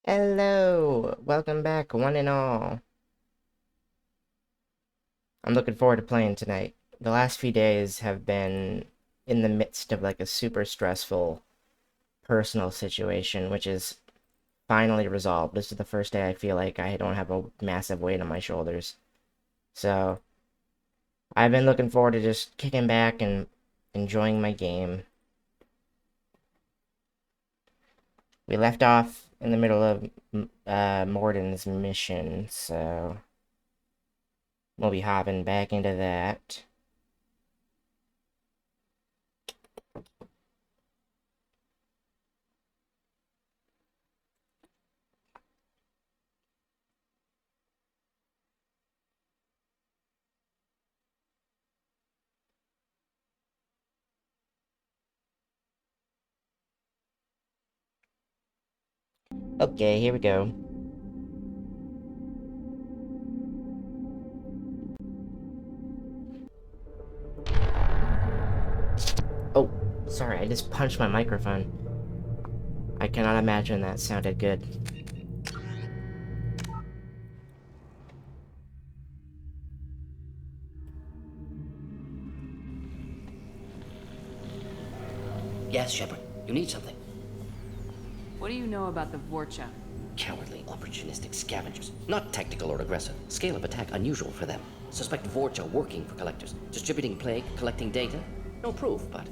Hello! Welcome back, one and all. I'm looking forward to playing tonight. The last few days have been in the midst of like a super stressful personal situation, which is finally resolved. This is the first day I feel like I don't have a massive weight on my shoulders. So, I've been looking forward to just kicking back and enjoying my game. We left off in the middle of Mordin's mission, so we'll be hopping back into that. Okay, here we go. Oh, sorry, I just punched my microphone. I cannot imagine that sounded good. Yes, Shepard. You need something. What do you know about the Vorcha? Cowardly, opportunistic scavengers. Not tactical or aggressive. Scale of attack unusual for them. Suspect Vorcha working for collectors. Distributing plague, collecting data. No proof, but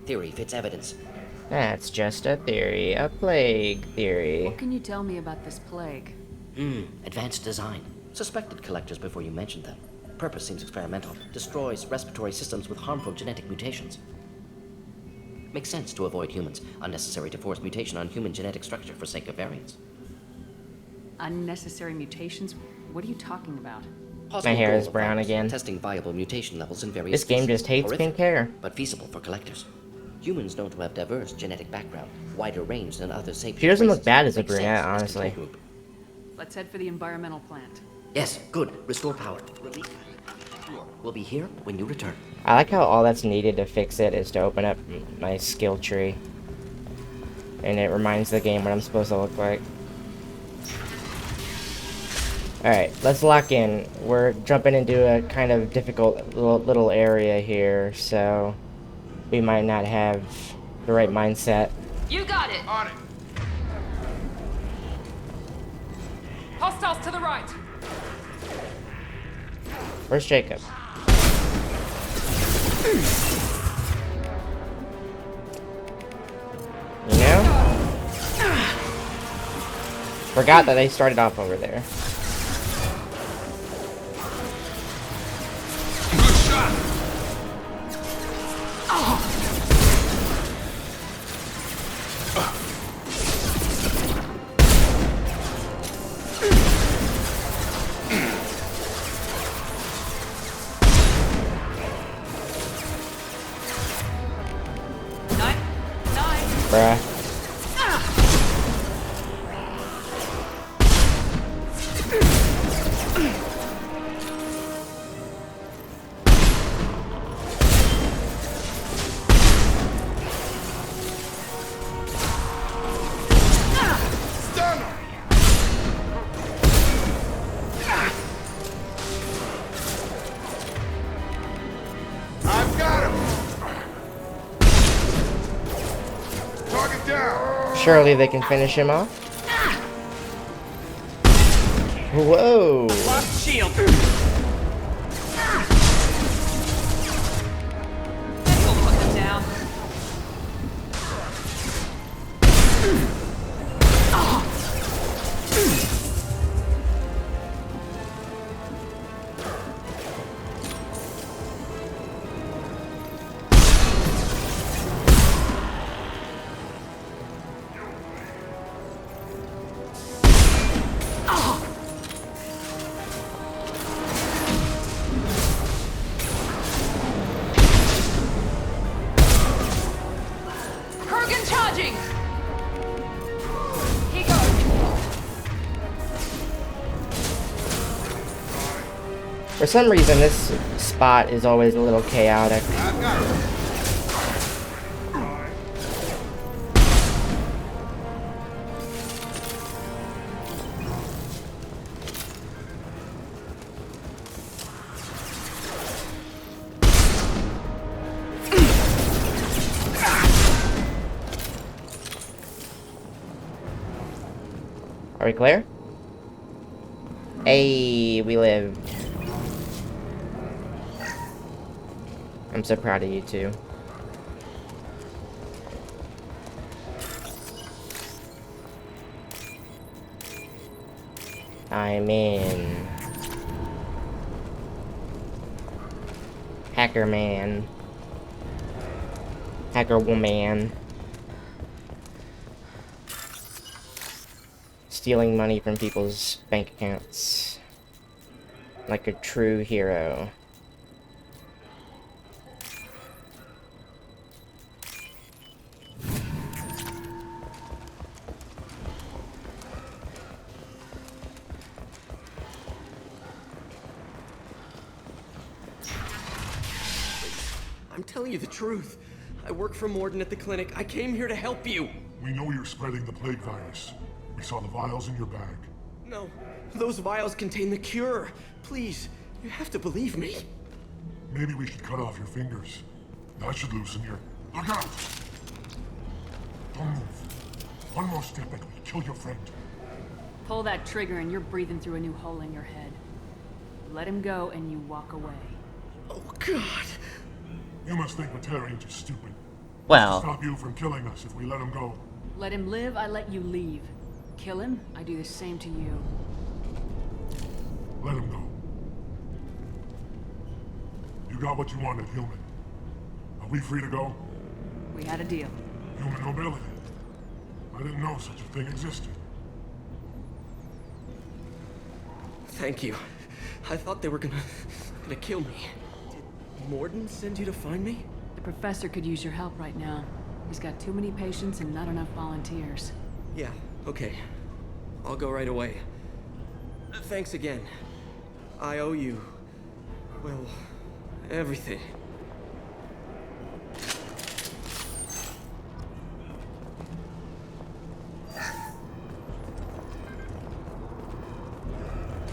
theory fits evidence. That's just a theory, a plague theory. What can you tell me about this plague? Advanced design. Suspected collectors before you mentioned them. Purpose seems experimental. Destroys respiratory systems with harmful genetic mutations. Makes sense to avoid humans. Unnecessary to force mutation on human genetic structure for sake of variance. Unnecessary mutations? What are you talking about? My hair is brown again. Testing viable mutation levels in various This game species. just hates Horrific, pink hair. but feasible for collectors. Humans known to have diverse genetic background, wider range than other sapiens. She doesn't look races. bad as a Makes sense brunette, as honestly. control group. Let's head for the environmental plant. Yes, good. Restore power. We'll be here when you return. I like how all that's needed to fix it is to open up my skill tree. And it reminds the game what I'm supposed to look like. Alright, let's lock in. We're jumping into a kind of difficult little area here, so we might not have the right mindset. You got it! On it. Hostiles to the right! Where's Jacob? You know? Forgot that they started off over there. Good shot. Nine. Bruh. Stun him. I've got him. Target down. Surely they can finish him off. Whoa! Lost shield! We'll put them down. Kurgan charging! He goes! For some reason, this spot is always a little chaotic. I've got him. Are we clear? Hey, we lived. I'm so proud of you two. I'm in. Hacker man. Hacker woman. Stealing money from people's bank accounts. Like a true hero. I'm telling you the truth. I work for Mordin at the clinic. I came here to help you. We know you're spreading the plague virus. We saw the vials in your bag. No, those vials contain the cure. Please, you have to believe me. Maybe we should cut off your fingers. That should loosen your... Look out! Don't move. One more step and we kill your friend. Pull that trigger and you're breathing through a new hole in your head. Let him go and you walk away. Oh, God. You must think Materians are stupid. Well, Stop you from killing us if we let him go. Let him live, I let you leave. Kill him, I do the same to you. Let him go. You got what you wanted, human. Are we free to go? We had a deal. Human nobility. I didn't know such a thing existed. Thank you. I thought they were gonna kill me. Did Mordin send you to find me? The professor could use your help right now. He's got too many patients and not enough volunteers. Yeah, okay. I'll go right away. Thanks again. I owe you... well, everything.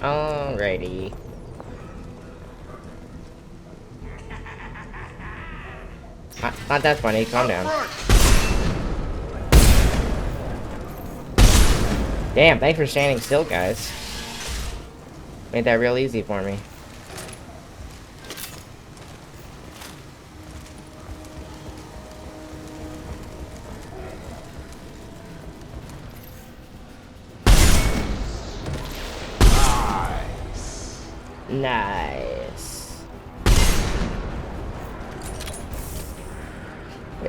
alrighty. Not that funny, calm down. Damn, thanks for standing still, guys. Made that real easy for me. Nice.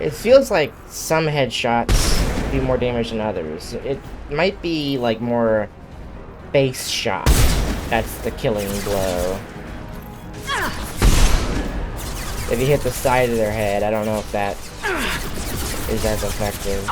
It feels like some headshots do more damage than others. It might be like more base shot. That's the killing blow. If you hit the side of their head, I don't know if that is as effective.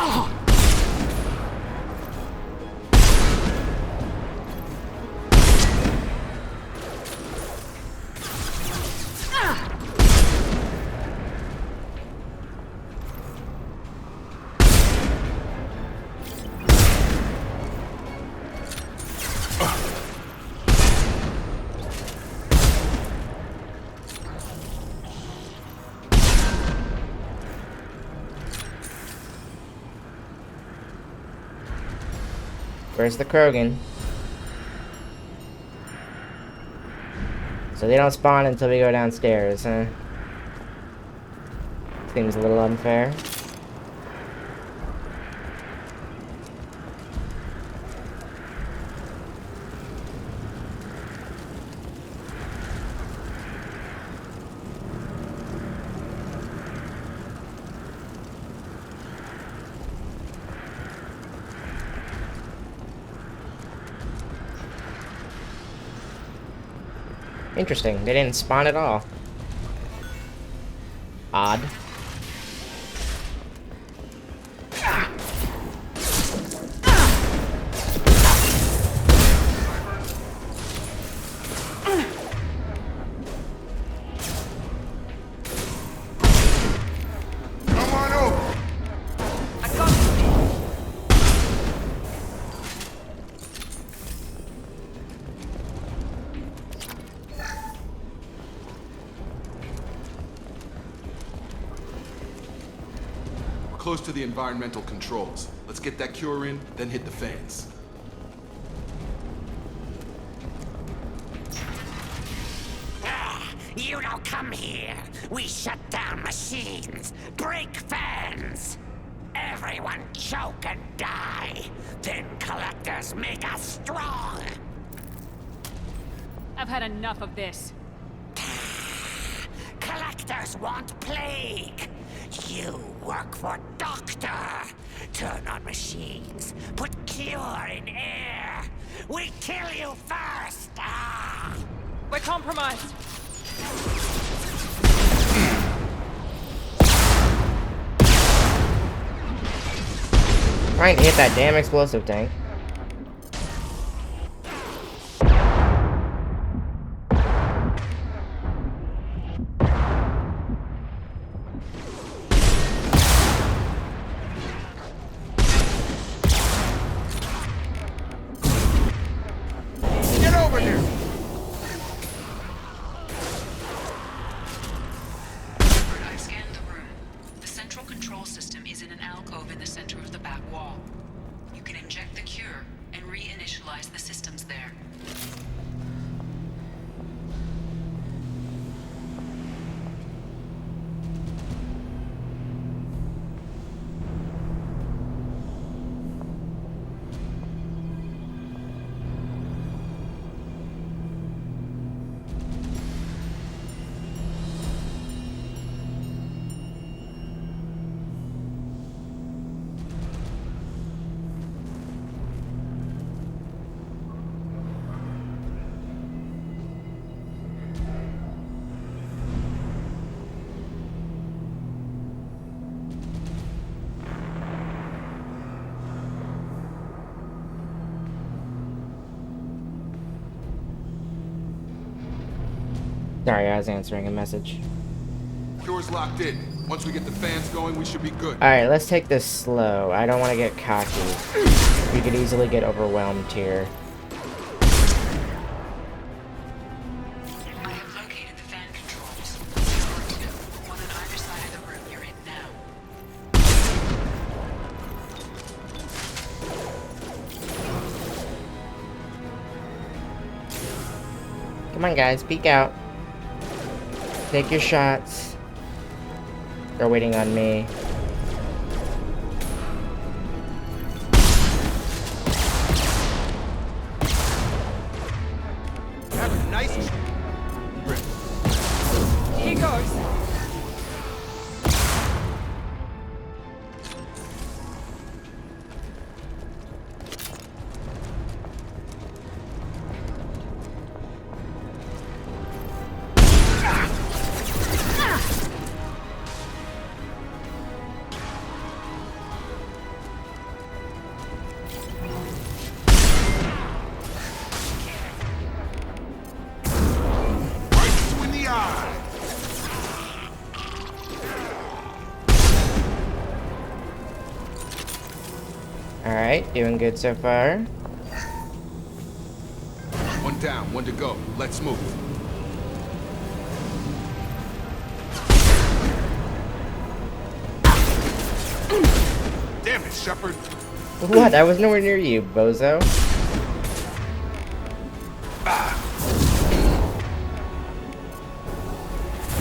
Where's the Krogan? So they don't spawn until we go downstairs, huh? Seems a little unfair. Interesting, they didn't spawn at all. Odd. Come on over. I got you. We're close to the environmental controls. Let's get that cure in, then hit the fans. You don't come here. We shut down machines, break fans. Everyone choke and die. Then collectors make us strong. I've had enough of this. Collectors want plague. You work for Doctor. Turn on machines. Put cure in air. We kill you first. Ah. We're compromised. Trying to hit that damn explosive tank. Get over here! I've scanned the room. The central control system is in an alcove in the center of the back wall. You can inject the cure and reinitialize the systems there. Sorry, I was answering a message. Door's locked in. Once we get the fans going, we should be good. Alright, let's take this slow. I don't want to get cocky. We could easily get overwhelmed here. I have located the fan controls. There's are two, one on either side of the room you're in now. Come on, guys, peek out. Take your shots. They're waiting on me. Have a nice Here goes. right between the eyes. Alright, doing good so far. One down, one to go. Let's move. Damn it, Shepard. What? I was nowhere near you, bozo.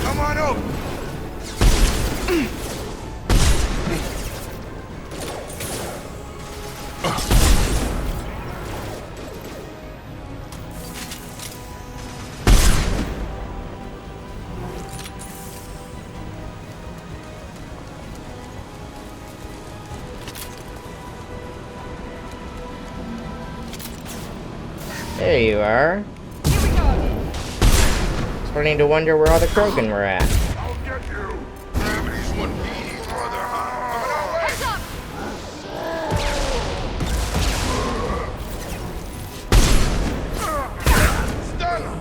Come on over. There you are. Here we go. Starting to wonder where all the Krogan were at. I'll get you. Gravity's one beady, brother. Heads up. Stun him.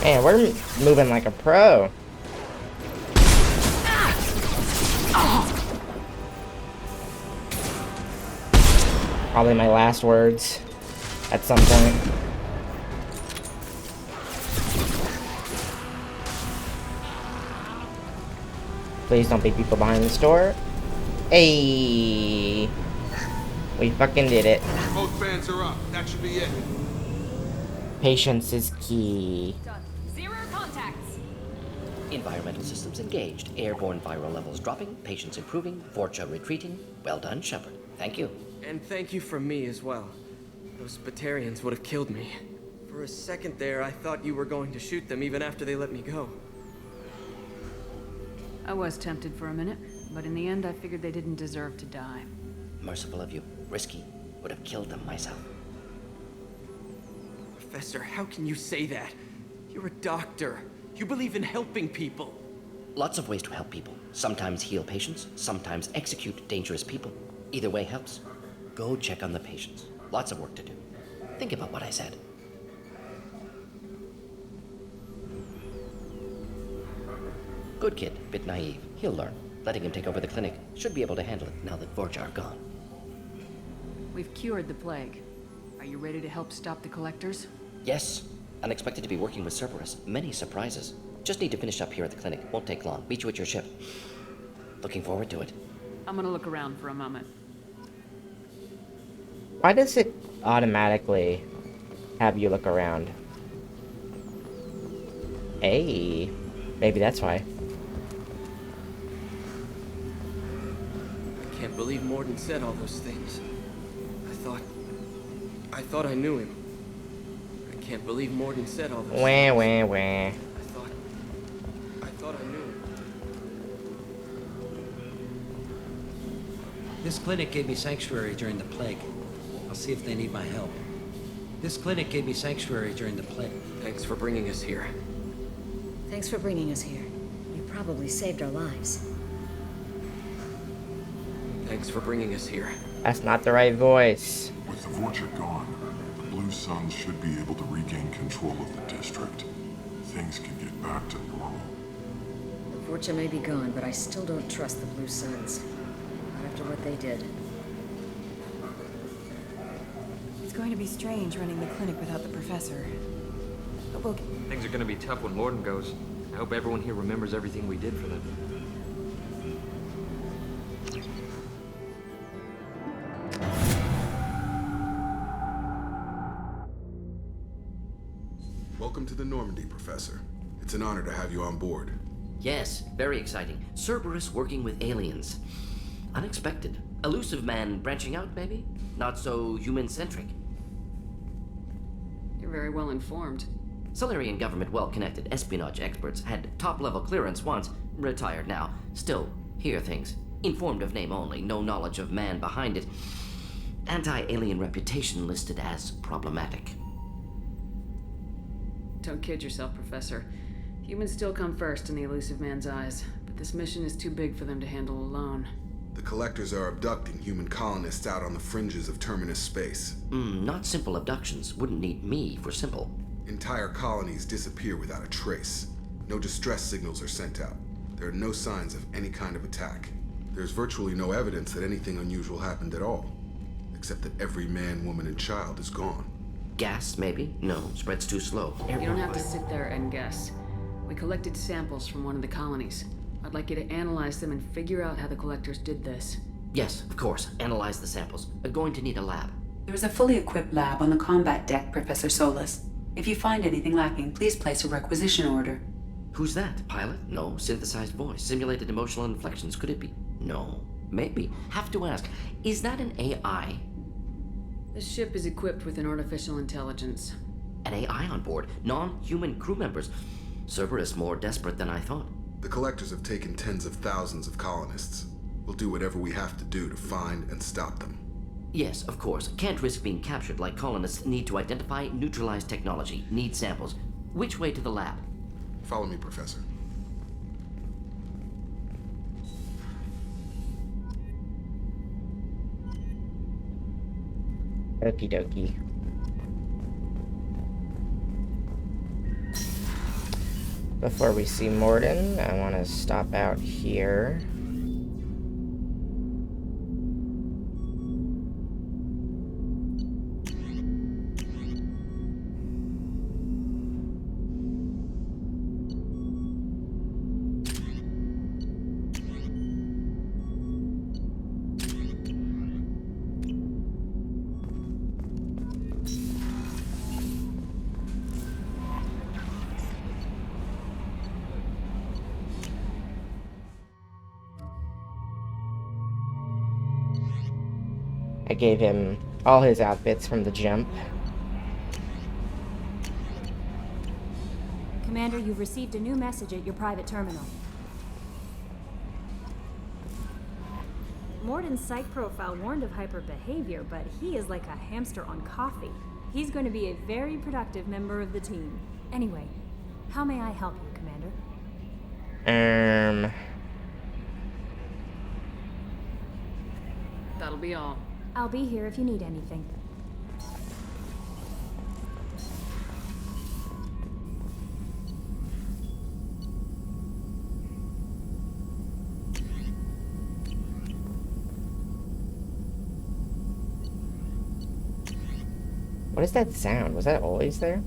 Man, we're moving like a pro. Probably my last words at some point. Please don't be people behind the store. Hey, we fucking did it. Both fans are up. That should be it. Patience is key. Done. Zero contacts. Environmental systems engaged. Airborne viral levels dropping. Patients improving. Vorcha retreating. Well done, Shepard. Thank you. And thank you from me as well. Those Batarians would have killed me. For a second there, I thought you were going to shoot them even after they let me go. I was tempted for a minute, but in the end I figured they didn't deserve to die. Merciful of you. Risky. Would have killed them myself. Professor, how can you say that? You're a doctor. You believe in helping people. Lots of ways to help people. Sometimes heal patients, sometimes execute dangerous people. Either way helps. Go check on the patients. Lots of work to do. Think about what I said. Good kid, bit naive. He'll learn. Letting him take over the clinic. Should be able to handle it now that Vorcha are gone. We've cured the plague. Are you ready to help stop the collectors? Yes. Unexpected to be working with Cerberus. Many surprises. Just need to finish up here at the clinic. Won't take long. Meet you at your ship. Looking forward to it. I'm gonna look around for a moment. Why does it automatically have you look around? Hey, maybe that's why. I can't believe Mordin said all those things. I thought I knew him. I can't believe Mordin said all those Wah, things. wah, wah. I thought I knew him. This clinic gave me sanctuary during the plague. I'll see if they need my help. This clinic gave me sanctuary during the plague. Thanks for bringing us here. Thanks for bringing us here. You probably saved our lives. Thanks for bringing us here. That's not the right voice. With the Vorcha gone, the Blue Suns should be able to regain control of the district. Things can get back to normal. The Vorcha may be gone, but I still don't trust the Blue Suns. Not after what they did. It's going to be strange running the clinic without the professor. But we'll... Things are gonna be tough when Mordin goes. I hope everyone here remembers everything we did for them. Welcome to the Normandy, Professor. It's an honor to have you on board. Yes, very exciting. Cerberus working with aliens. Unexpected. Elusive man branching out, maybe? Not so human-centric. You're very well informed. Solarian government well-connected espionage experts had top-level clearance once, retired now. Still, hear things. Informed of name only, no knowledge of man behind it. Anti-alien reputation listed as problematic. Don't kid yourself, Professor. Humans still come first in the elusive man's eyes, but this mission is too big for them to handle alone. The Collectors are abducting human colonists out on the fringes of terminus space. Not simple abductions. Wouldn't need me for simple. Entire colonies disappear without a trace. No distress signals are sent out. There are no signs of any kind of attack. There's virtually no evidence that anything unusual happened at all, except that every man, woman, and child is gone. Gas, maybe? No, spreads too slow. You don't have to sit there and guess. We collected samples from one of the colonies. I'd like you to analyze them and figure out how the collectors did this. Yes, of course. Analyze the samples. We're going to need a lab. There's a fully equipped lab on the combat deck, Professor Solus. If you find anything lacking, please place a requisition order. Who's that? Pilot? No. Synthesized voice. Simulated emotional inflections. Could it be? No. Maybe. Have to ask. Is that an AI? This ship is equipped with an artificial intelligence. An AI on board? Non-human crew members? Cerberus more desperate than I thought. The Collectors have taken tens of thousands of colonists. We'll do whatever we have to do to find and stop them. Yes, of course. Can't risk being captured like colonists need to identify, neutralize technology, need samples. Which way to the lab? Follow me, Professor. Okie dokie. Before we see Mordin, I want to stop out here. I gave him all his outfits from the jump. Commander, you've received a new message at your private terminal. Mordin's psych profile warned of hyper behavior, but he is like a hamster on coffee. He's going to be a very productive member of the team. Anyway, how may I help you, Commander? That'll be all. I'll be here if you need anything. What is that sound? Was that always there?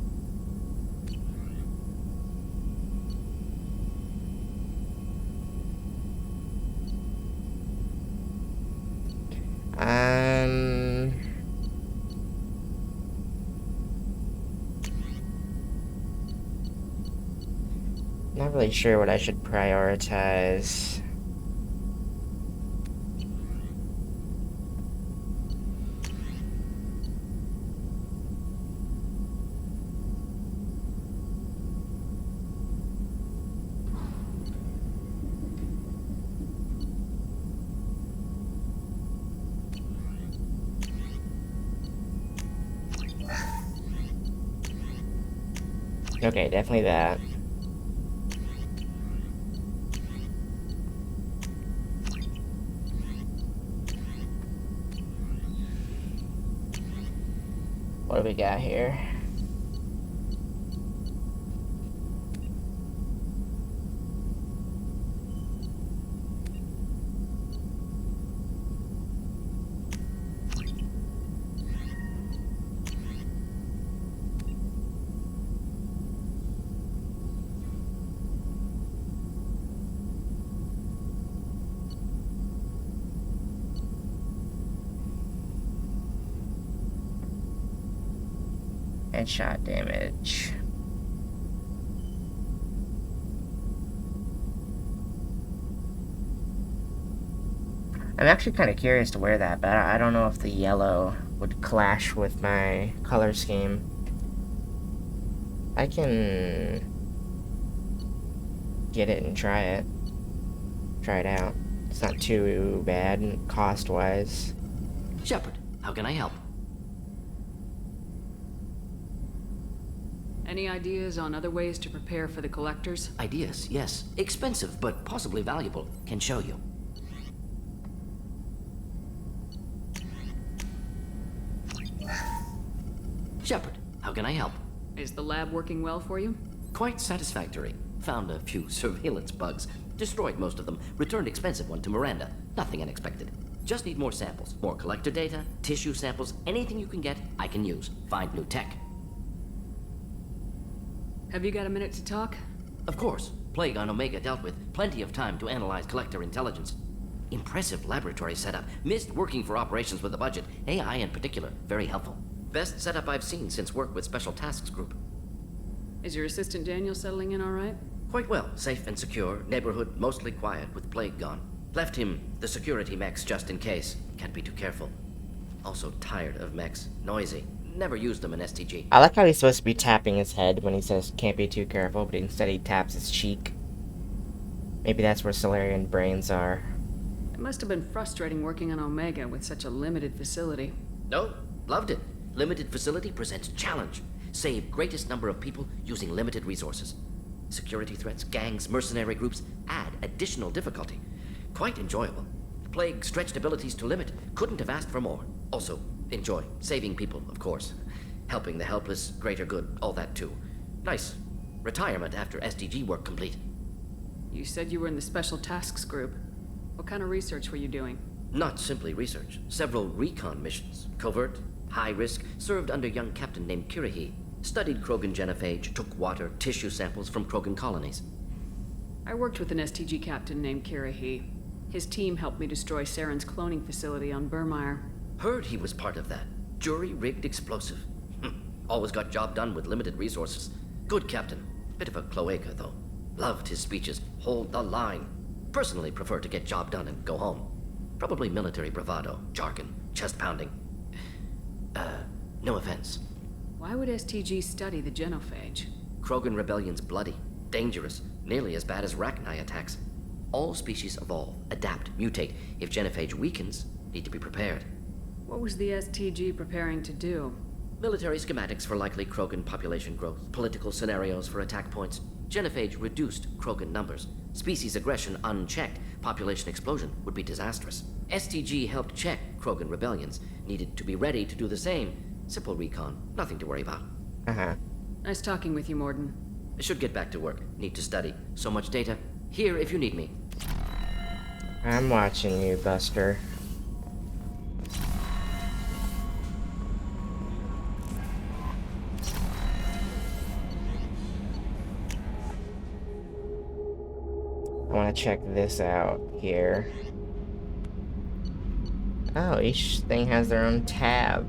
Not really sure what I should prioritize. Okay, definitely that. What do we got here? Headshot damage. I'm actually kind of curious to wear that, but I don't know if the yellow would clash with my color scheme. I can get it and try it. Try it out. It's not too bad cost-wise. Shepard, how can I help? Any ideas on other ways to prepare for the collectors? Ideas, yes. Expensive, but possibly valuable. Can show you. Shepard, how can I help? Is the lab working well for you? Quite satisfactory. Found a few surveillance bugs. Destroyed most of them. Returned expensive one to Miranda. Nothing unexpected. Just need more samples. More collector data, tissue samples, anything you can get, I can use. Find new tech. Have you got a minute to talk? Of course. Plague on Omega dealt with. Plenty of time to analyze collector intelligence. Impressive laboratory setup. Missed working for operations with a budget. AI in particular. Very helpful. Best setup I've seen since work with Special Tasks Group. Is your assistant Daniel settling in all right? Quite well. Safe and secure. Neighborhood mostly quiet with Plague gone. Left him the security mechs just in case. Can't be too careful. Also tired of mechs. Noisy. Never used them in STG. I like how he's supposed to be tapping his head when he says can't be too careful, but instead he taps his cheek. Maybe that's where Solarian brains are. It must have been frustrating working on Omega with such a limited facility. No, loved it. Limited facility presents challenge. Save greatest number of people using limited resources. Security threats, gangs, mercenary groups add additional difficulty. Quite enjoyable. Plague stretched abilities to limit. Couldn't have asked for more. Also, enjoy. Saving people, of course. Helping the helpless, greater good, all that too. Nice. Retirement after SDG work complete. You said you were in the Special Tasks Group. What kind of research were you doing? Not simply research. Several recon missions. Covert, high risk, served under a young captain named Kirahi. Studied Krogan genophage, took water, tissue samples from Krogan colonies. I worked with an STG captain named Kirahi. His team helped me destroy Saren's cloning facility on Burmire. Heard he was part of that. Jury-rigged explosive. Always got job done with limited resources. Good captain. Bit of a cloaca, though. Loved his speeches. Hold the line. Personally prefer to get job done and go home. Probably military bravado, jargon, chest pounding. No offense. Why would STG study the genophage? Krogan rebellion's bloody, dangerous, nearly as bad as Rachni attacks. All species evolve, adapt, mutate. If genophage weakens, need to be prepared. What was the STG preparing to do? Military schematics for likely Krogan population growth, political scenarios for attack points. Genophage reduced Krogan numbers. Species aggression unchecked, population explosion would be disastrous. STG helped check Krogan rebellions, needed to be ready to do the same. Simple recon, nothing to worry about. Nice talking with you, Mordin. I should get back to work. Need to study. So much data. Here if you need me. I'm watching you, Buster. I want to check this out here. Oh, each thing has their own tab.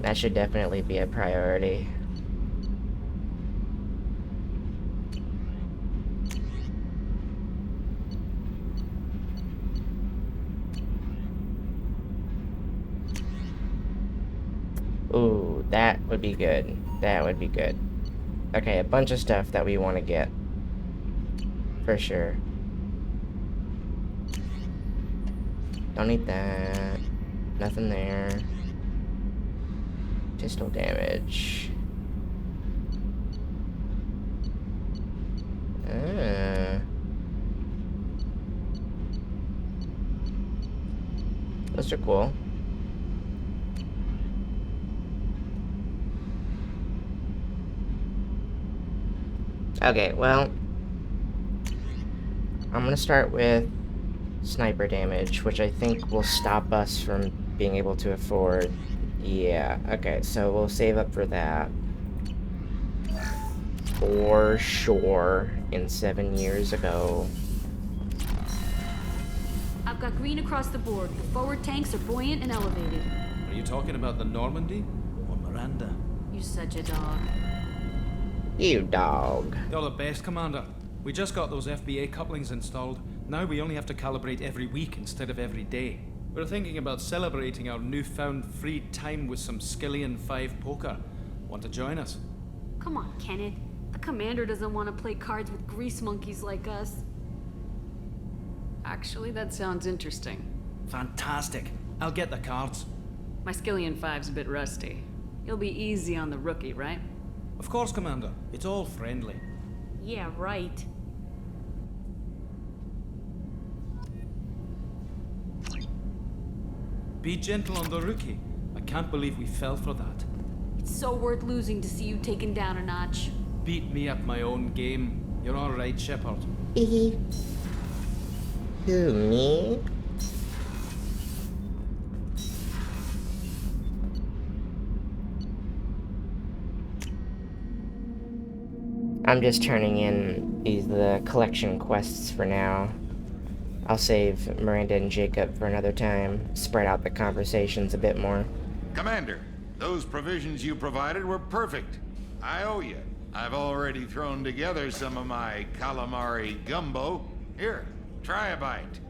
That should definitely be a priority. Ooh, that would be good. That would be good. Okay, a bunch of stuff that we want to get. For sure. Don't need that. Nothing there. Pistol damage. Those are cool. Okay, well, I'm gonna start with sniper damage, which I think will stop us from being able to afford. Yeah, okay, so we'll save up for that. For sure, in 7 years ago. I've got green across the board. The forward tanks are buoyant and elevated. Are you talking about the Normandy? Or Miranda? You're such a dog. You dog. You're the best, Commander. We just got those FBA couplings installed. Now we only have to calibrate every week instead of every day. We're thinking about celebrating our newfound free time with some Skillian 5 poker. Want to join us? Come on, Kenneth. The commander doesn't want to play cards with grease monkeys like us. Actually, that sounds interesting. Fantastic. I'll get the cards. My Skillian 5's a bit rusty. You'll be easy on the rookie, right? Of course, Commander. It's all friendly. Yeah, right. Be gentle on the rookie. I can't believe we fell for that. It's so worth losing to see you taken down a notch. Beat me at my own game. You're all right, Shepard. Who, me? I'm just turning in the collection quests for now. I'll save Miranda and Jacob for another time, spread out the conversations a bit more. Commander, those provisions you provided were perfect. I owe you. I've already thrown together some of my calamari gumbo. Here, try a bite.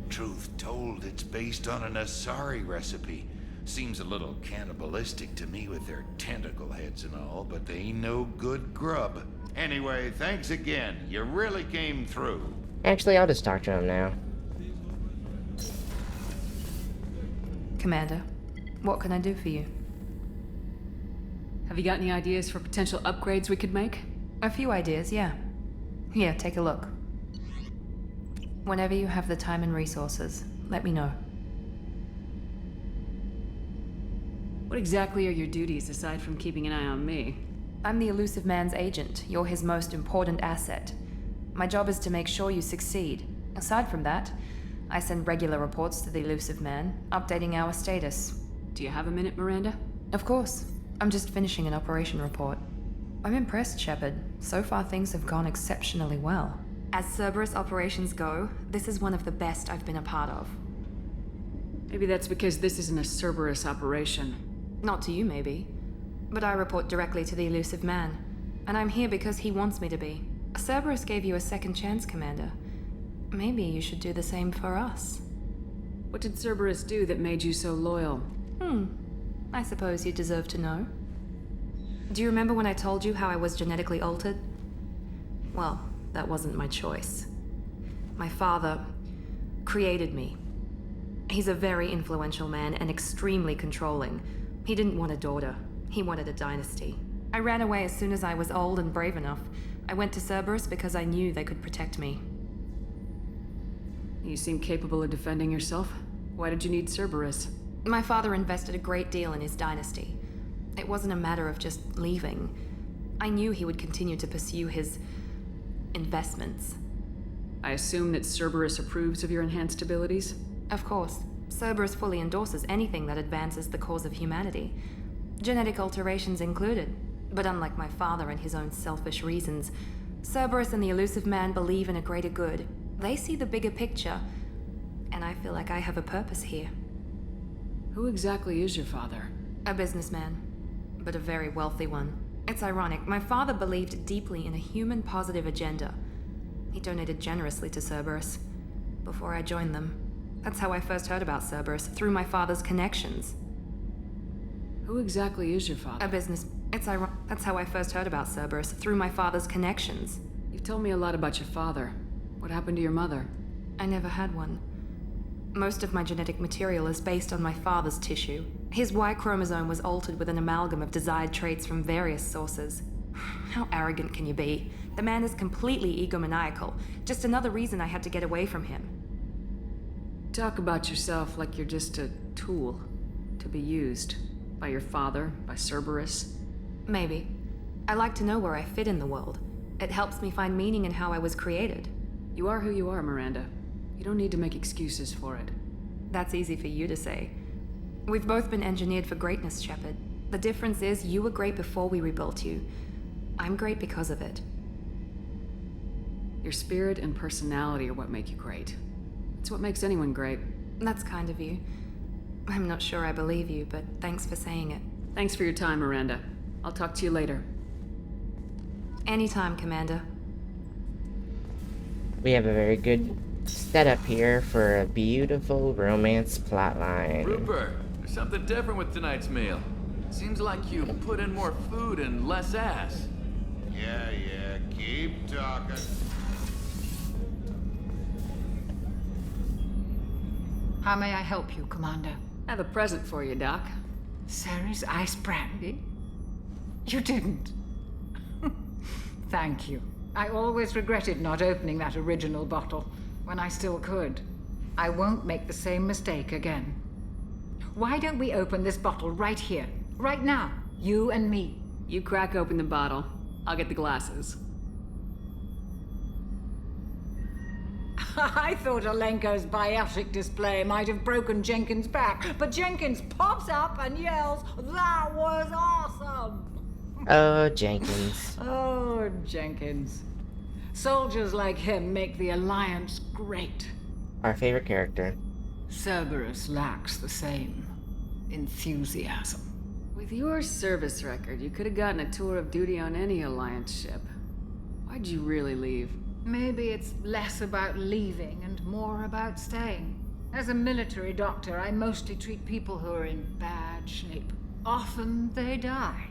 Truth told, it's based on an Asari recipe. Seems a little cannibalistic to me with their tentacle heads and all, but they ain't no good grub. Anyway, thanks again. You really came through. Actually, I'll just talk to him now. Commander, what can I do for you? Have you got any ideas for potential upgrades we could make? A few ideas, yeah. Here, take a look. Whenever you have the time and resources, let me know. What exactly are your duties aside from keeping an eye on me? I'm the Elusive Man's agent. You're his most important asset. My job is to make sure you succeed. Aside from that, I send regular reports to the Elusive Man, updating our status. Do you have a minute, Miranda? Of course. I'm just finishing an operation report. I'm impressed, Shepard. So far things have gone exceptionally well. As Cerberus operations go, this is one of the best I've been a part of. Maybe that's because this isn't a Cerberus operation. Not to you, maybe. But I report directly to the Elusive Man. And I'm here because he wants me to be. Cerberus gave you a second chance, Commander. Maybe you should do the same for us. What did Cerberus do that made you so loyal? I suppose you deserve to know. Do you remember when I told you how I was genetically altered? Well, that wasn't my choice. My father created me. He's a very influential man and extremely controlling. He didn't want a daughter. He wanted a dynasty. I ran away as soon as I was old and brave enough. I went to Cerberus because I knew they could protect me. You seem capable of defending yourself. Why did you need Cerberus? My father invested a great deal in his dynasty. It wasn't a matter of just leaving. I knew he would continue to pursue his investments. I assume that Cerberus approves of your enhanced abilities? Of course. Cerberus fully endorses anything that advances the cause of humanity. Genetic alterations included. But unlike my father and his own selfish reasons, Cerberus and the Elusive Man believe in a greater good. They see the bigger picture, and I feel like I have a purpose here. Who exactly is your father? A businessman, but a very wealthy one. It's ironic, my father believed deeply in a human-positive agenda. He donated generously to Cerberus before I joined them. That's how I first heard about Cerberus, through my father's connections. Who exactly is your father? A business... That's how I first heard about Cerberus, through my father's connections. You've told me a lot about your father. What happened to your mother? I never had one. Most of my genetic material is based on my father's tissue. His Y chromosome was altered with an amalgam of desired traits from various sources. How arrogant can you be? The man is completely egomaniacal. Just another reason I had to get away from him. Talk about yourself like you're just a tool to be used. By your father, by Cerberus. Maybe. I like to know where I fit in the world. It helps me find meaning in how I was created. You are who you are, Miranda. You don't need to make excuses for it. That's easy for you to say. We've both been engineered for greatness, Shepard. The difference is you were great before we rebuilt you. I'm great because of it. Your spirit and personality are what make you great. It's what makes anyone great. That's kind of you. I'm not sure I believe you, but thanks for saying it. Thanks for your time, Miranda. I'll talk to you later. Anytime, Commander. We have a very good setup here for a beautiful romance plotline. Rupert, there's something different with tonight's meal. Seems like you put in more food and less ass. Yeah, keep talking. How may I help you, Commander? I have a present for you, Doc. Sarah's ice brandy? You didn't. Thank you. I always regretted not opening that original bottle when I still could. I won't make the same mistake again. Why don't we open this bottle right here, right now? You and me. You crack open the bottle. I'll get the glasses. I thought Alenko's biotic display might have broken Jenkins' back, but Jenkins pops up and yells, "That was awesome!" Oh, Jenkins. Oh, Jenkins. Soldiers like him make the Alliance great. Our favorite character. Cerberus lacks the same enthusiasm. With your service record, you could have gotten a tour of duty on any Alliance ship. Why'd you really leave? Maybe it's less about leaving and more about staying. As a military doctor, I mostly treat people who are in bad shape. Often they die.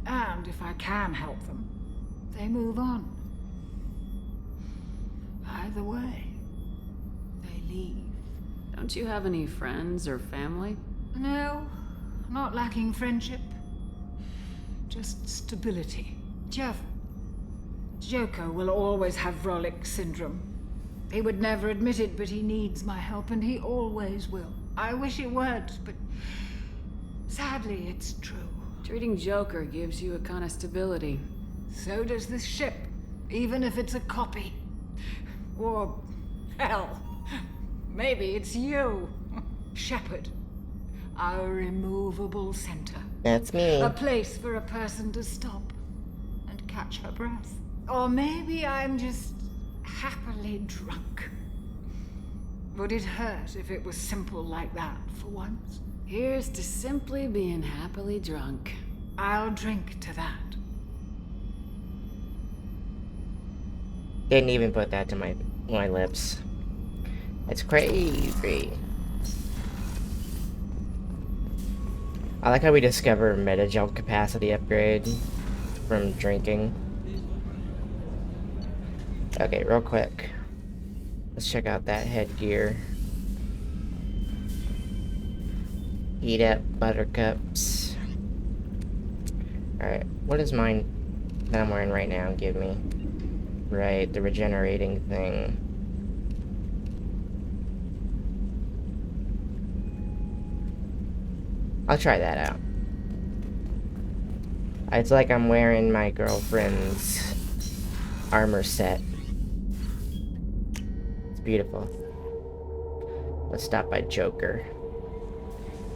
And if I can help them, they move on. Either way, they leave. Don't you have any friends or family? No, not lacking friendship. Just stability. Jeff, Joko will always have Vrolik syndrome. He would never admit it, but he needs my help, and he always will. I wish it weren't, but sadly, it's true. Treating Joker gives you a kind of stability. So does this ship, even if it's a copy. Or, hell, maybe it's you, Shepard. Our immovable center. That's me. A place for a person to stop and catch her breath. Or maybe I'm just happily drunk. Would it hurt if it was simple like that for once? Here's to simply being happily drunk. I'll drink to that. Didn't even put that to my lips. It's crazy. I like how we discover meta-gel capacity upgrade from drinking. Okay, real quick. Let's check out that headgear. Heat up buttercups. Alright, what does mine that I'm wearing right now give me? Right, the regenerating thing. I'll try that out. It's like I'm wearing my girlfriend's armor set. It's beautiful. Let's stop by Joker.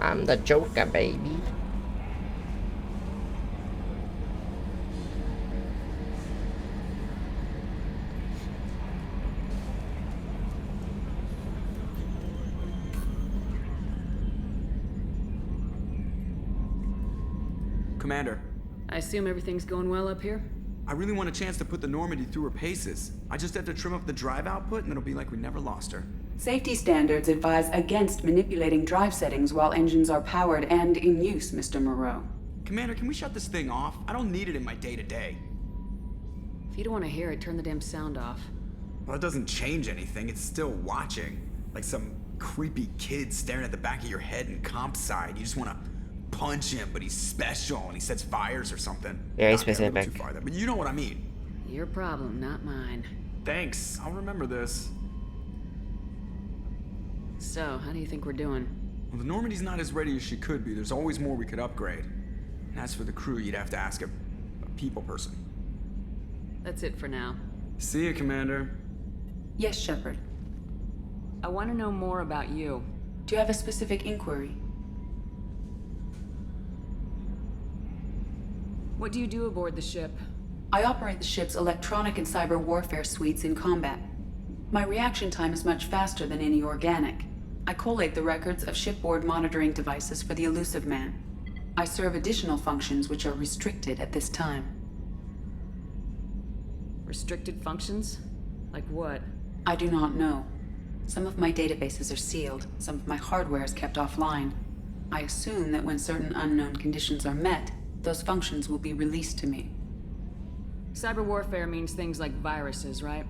I'm the Joker, baby. Commander. I assume everything's going well up here? I really want a chance to put the Normandy through her paces. I just have to trim up the drive output and it'll be like we never lost her. Safety standards advise against manipulating drive settings while engines are powered and in use, Mr. Moreau. Commander, can we shut this thing off? I don't need it in my day-to-day. If you don't want to hear it, turn the damn sound off. Well, it doesn't change anything. It's still watching. Like some creepy kid staring at the back of your head in comp side. You just want to punch him, but he's special and he sets fires or something. Very specific. Too far there, but you know what I mean. Your problem, not mine. Thanks. I'll remember this. So, how do you think we're doing? Well, the Normandy's not as ready as she could be. There's always more we could upgrade. And as for the crew, you'd have to ask a people person. That's it for now. See you, Commander. Yes, Shepard. I want to know more about you. Do you have a specific inquiry? What do you do aboard the ship? I operate the ship's electronic and cyber warfare suites in combat. My reaction time is much faster than any organic. I collate the records of shipboard monitoring devices for the elusive man. I serve additional functions which are restricted at this time. Restricted functions? Like what? I do not know. Some of my databases are sealed, some of my hardware is kept offline. I assume that when certain unknown conditions are met, those functions will be released to me. Cyber warfare means things like viruses, right?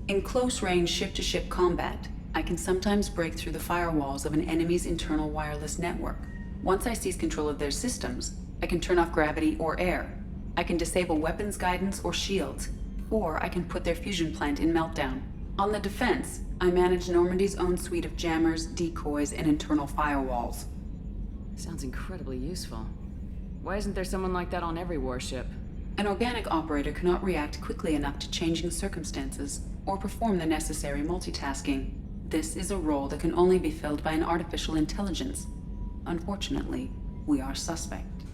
In close-range ship-to-ship combat, I can sometimes break through the firewalls of an enemy's internal wireless network. Once I seize control of their systems, I can turn off gravity or air. I can disable weapons guidance or shields, or I can put their fusion plant in meltdown. On the defense, I manage Normandy's own suite of jammers, decoys, and internal firewalls. Sounds incredibly useful. Why isn't there someone like that on every warship? An organic operator cannot react quickly enough to changing circumstances or perform the necessary multitasking. This is a role that can only be filled by an artificial intelligence. Unfortunately, we are suspect.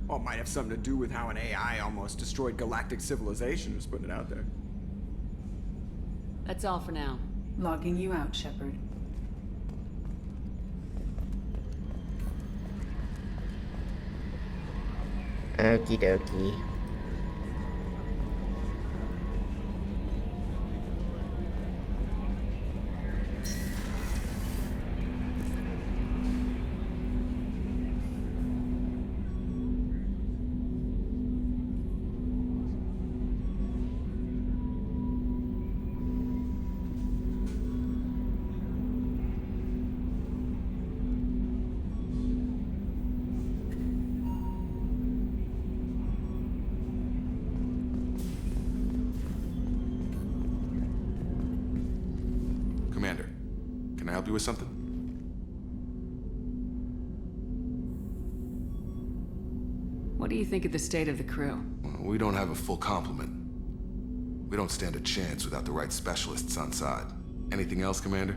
Well, it might have something to do with how an AI almost destroyed galactic civilization, just putting it out there. That's all for now. Logging you out, Shepard. Okie dokie. you with something? What do you think of the state of the crew? Well, we don't have a full complement. We don't stand a chance without the right specialists on side. Anything else, Commander?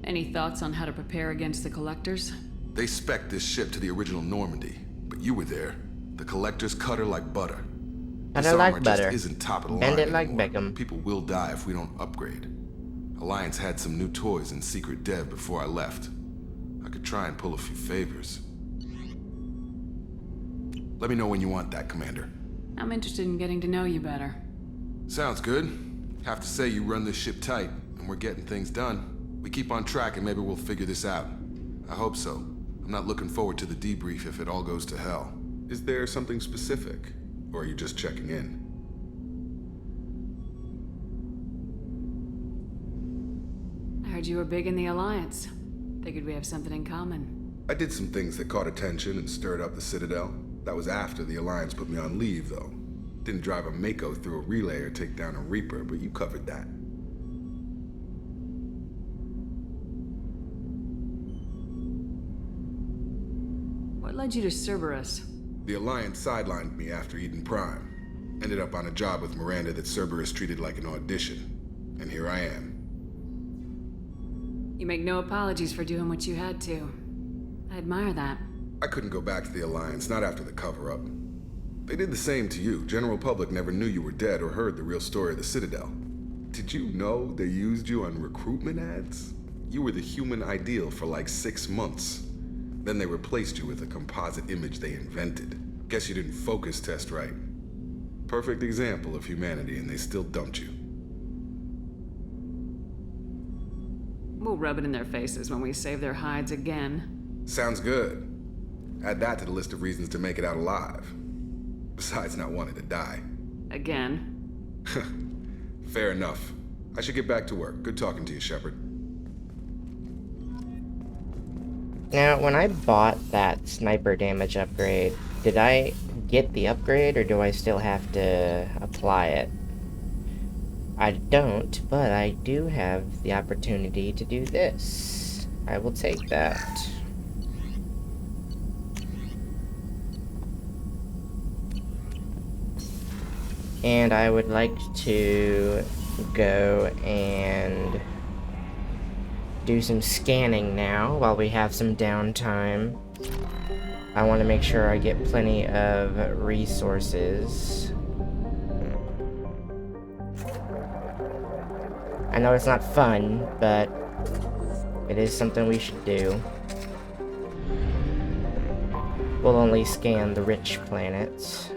Any thoughts on how to prepare against the Collectors? They spec'd this ship to the original Normandy, but you were there. The Collectors cut her like butter. This Kinda like armor butter. just isn't top of the Bend line it like anymore. Beckham. People will die if we don't upgrade. Alliance had some new toys in secret dev before I left. I could try and pull a few favors. Let me know when you want that, Commander. I'm interested in getting to know you better. Sounds good. Have to say you run this ship tight, and we're getting things done. We keep on track and maybe we'll figure this out. I hope so. I'm not looking forward to the debrief if it all goes to hell. Is there something specific? Or are you just checking in? I heard you were big in the Alliance. Figured we have something in common. I did some things that caught attention and stirred up the Citadel. That was after the Alliance put me on leave, though. Didn't drive a Mako through a relay or take down a Reaper, but you covered that. What led you to Cerberus? The Alliance sidelined me after Eden Prime. Ended up on a job with Miranda that Cerberus treated like an audition. And here I am. You make no apologies for doing what you had to. I admire that. I couldn't go back to the Alliance, not after the cover-up. They did the same to you. General public never knew you were dead or heard the real story of the Citadel. Did you know they used you on recruitment ads? You were the human ideal for like 6 months. Then they replaced you with a composite image they invented. Guess you didn't focus test right. Perfect example of humanity, and they still dumped you. We'll rub it in their faces when we save their hides again. Sounds good. Add that to the list of reasons to make it out alive. Besides not wanting to die. Again. Fair enough. I should get back to work. Good talking to you, Shepard. Now, when I bought that sniper damage upgrade, did I get the upgrade or do I still have to apply it? I don't, but I do have the opportunity to do this. I will take that. And I would like to go and do some scanning now while we have some downtime. I want to make sure I get plenty of resources. I know it's not fun, but it is something we should do. We'll only scan the rich planets.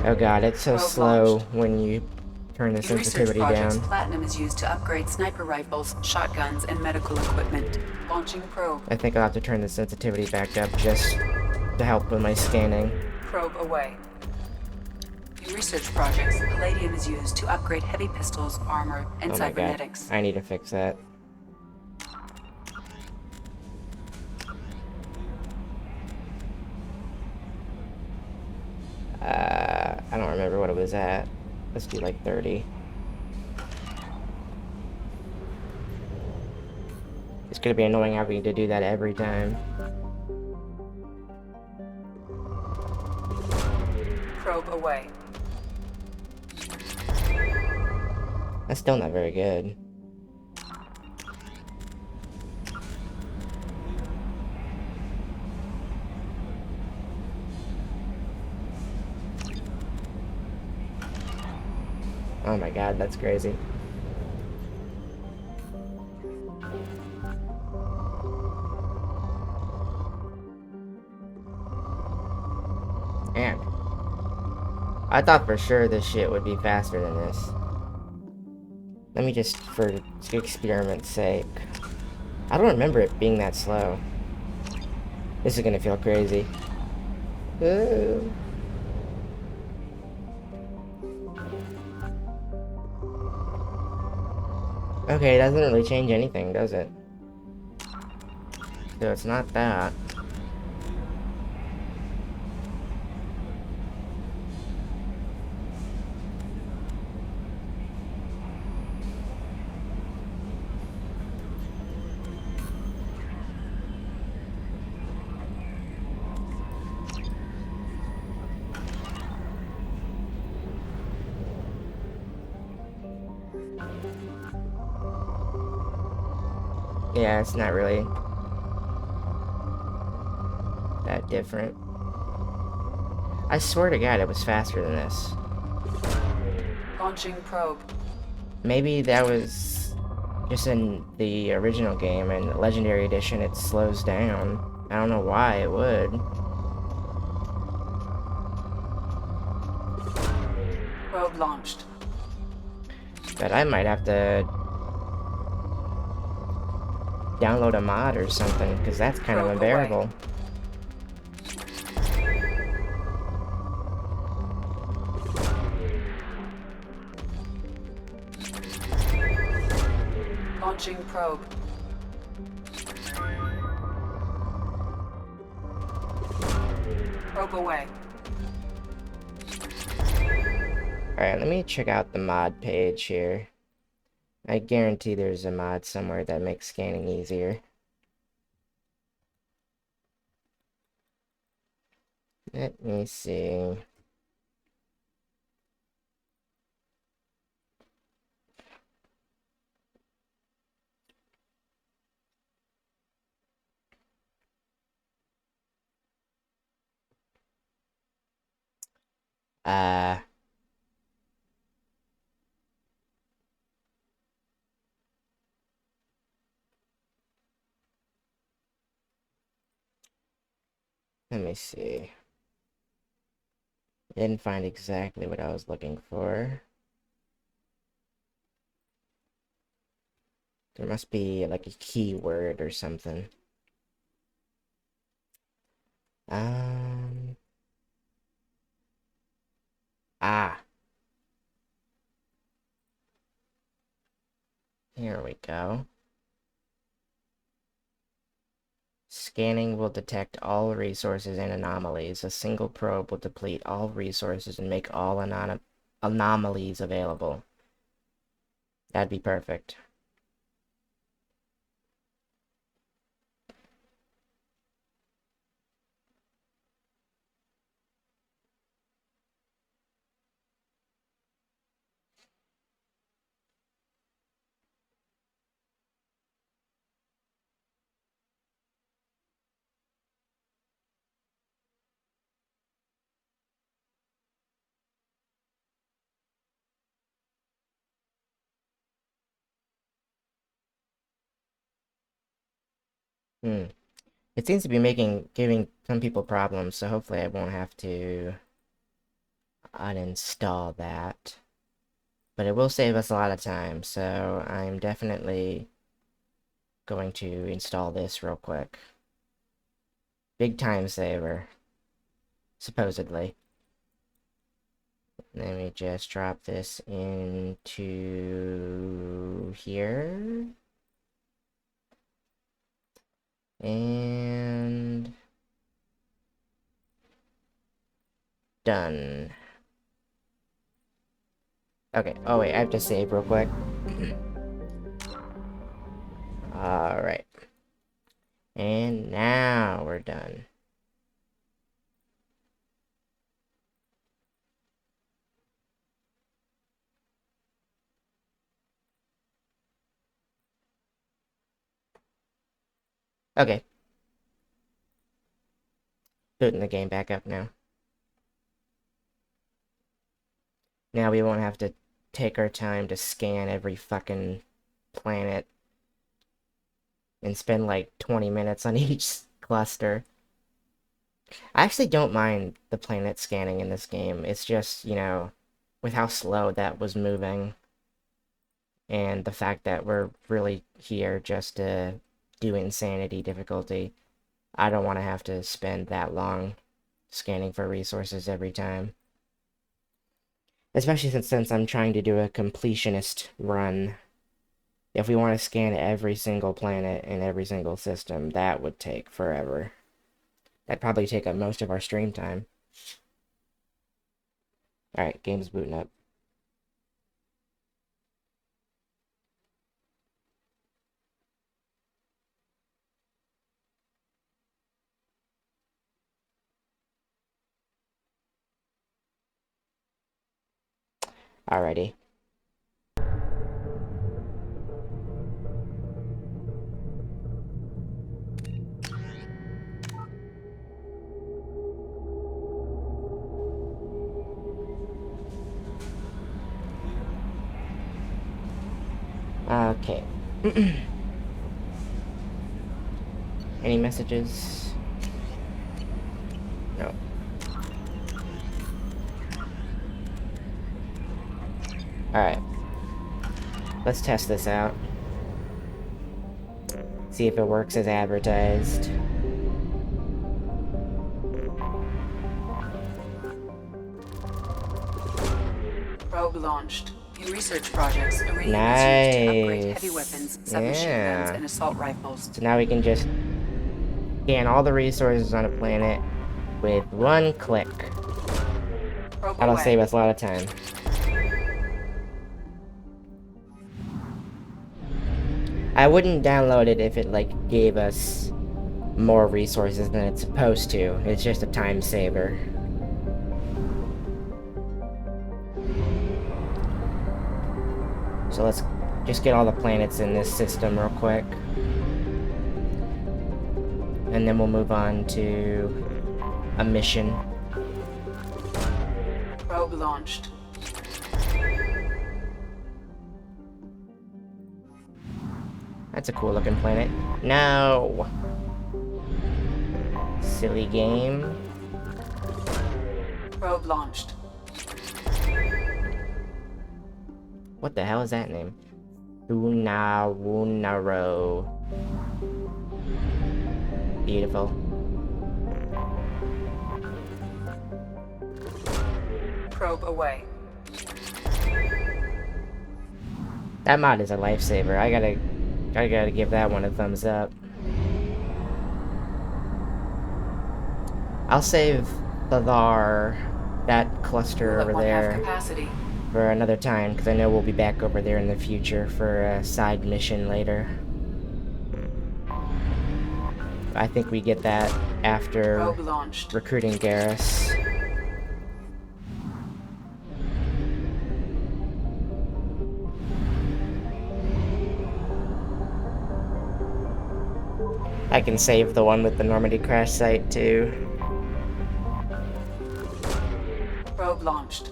Oh god, it's so slow when you turn the sensitivity down. Platinum is used to upgrade sniper rifles, shotguns, and medical equipment. Launching probe. I think I'll have to turn the sensitivity back up just to help with my scanning. Probe away. In research projects, palladium is used to upgrade heavy pistols, armor, and Oh my god, cybernetics. I need to fix that. I don't remember what it was at. Let's do like 30. It's gonna be annoying having to do that every time. Probe away. That's still not very good. Oh my god, that's crazy. And I thought for sure this shit would be faster than this. Let me just, for experiment's sake. I don't remember it being that slow. This is gonna feel crazy. Ooh. Okay, it doesn't really change anything, does it? So it's not that. Yeah, it's not really that different. I swear to God, it was faster than this. Launching probe. Maybe that was just in the original game, and Legendary Edition it slows down. I don't know why it would. Probe launched. But I might have to download a mod or something, because that's kind of unbearable. Launching probe. Probe away. Alright, let me check out the mod page here. I guarantee there's a mod somewhere that makes scanning easier. Let me see. Uh, Let me see. I didn't find exactly what I was looking for. There must be like a keyword or something. Um. Ah. Here we go. Scanning will detect all resources and anomalies. A single probe will deplete all resources and make all anomalies available. That'd be perfect. It seems to be giving some people problems, so hopefully I won't have to uninstall that. But it will save us a lot of time, so I'm definitely going to install this real quick. Big time saver. Supposedly. Let me just drop this into here. And done. Okay, oh wait, I have to save real quick. Alright. And now we're done. Okay. Booting the game back up now. Now we won't have to take our time to scan every fucking planet and spend like 20 minutes on each cluster. I actually don't mind the planet scanning in this game. It's just, you know, with how slow that was moving and the fact that we're really here just to do insanity difficulty, I don't want to have to spend that long scanning for resources every time. Especially since I'm trying to do a completionist run. If we want to scan every single planet in every single system, that would take forever. That'd probably take up most of our stream time. Alright, game's booting up. Alrighty. Okay. Any messages? No. Alright. Let's test this out. See if it works as advertised. Probe launched. In research projects, Iridium Nice. is used to upgrade heavy weapons, submachine guns, Yeah. and assault rifles. So now we can just scan all the resources on a planet with one click. Probe That'll away. save us a lot of time. I wouldn't download it if it, like, gave us more resources than it's supposed to. It's just a time saver. So let's just get all the planets in this system real quick. And then we'll move on to a mission. Probe launched. That's a cool looking planet. No! Silly game. Probe launched. What the hell is that name? Wunaro. Beautiful. Probe away. That mod is a lifesaver. I gotta give that one a thumbs up. I'll save that cluster over there Capacity. for another time, because I know we'll be back over there in the future for a side mission later. I think we get that after Probe launched. recruiting Garrus. I can save the one with the Normandy crash site too. Probe launched.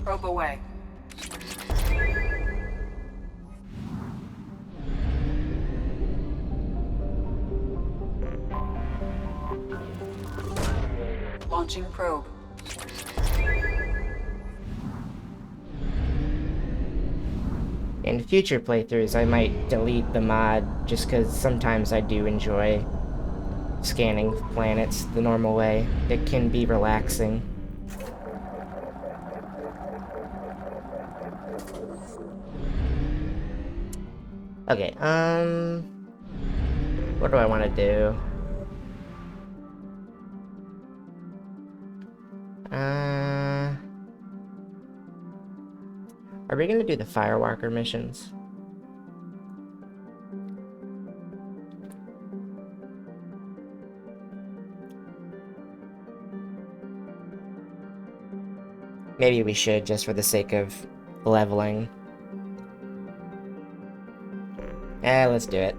Probe away. Launching probe. In future playthroughs, I might delete the mod just because sometimes I do enjoy scanning planets the normal way. It can be relaxing. Okay, what do I want to do? Are we gonna do the Firewalker missions? Maybe we should, just for the sake of leveling. Let's do it.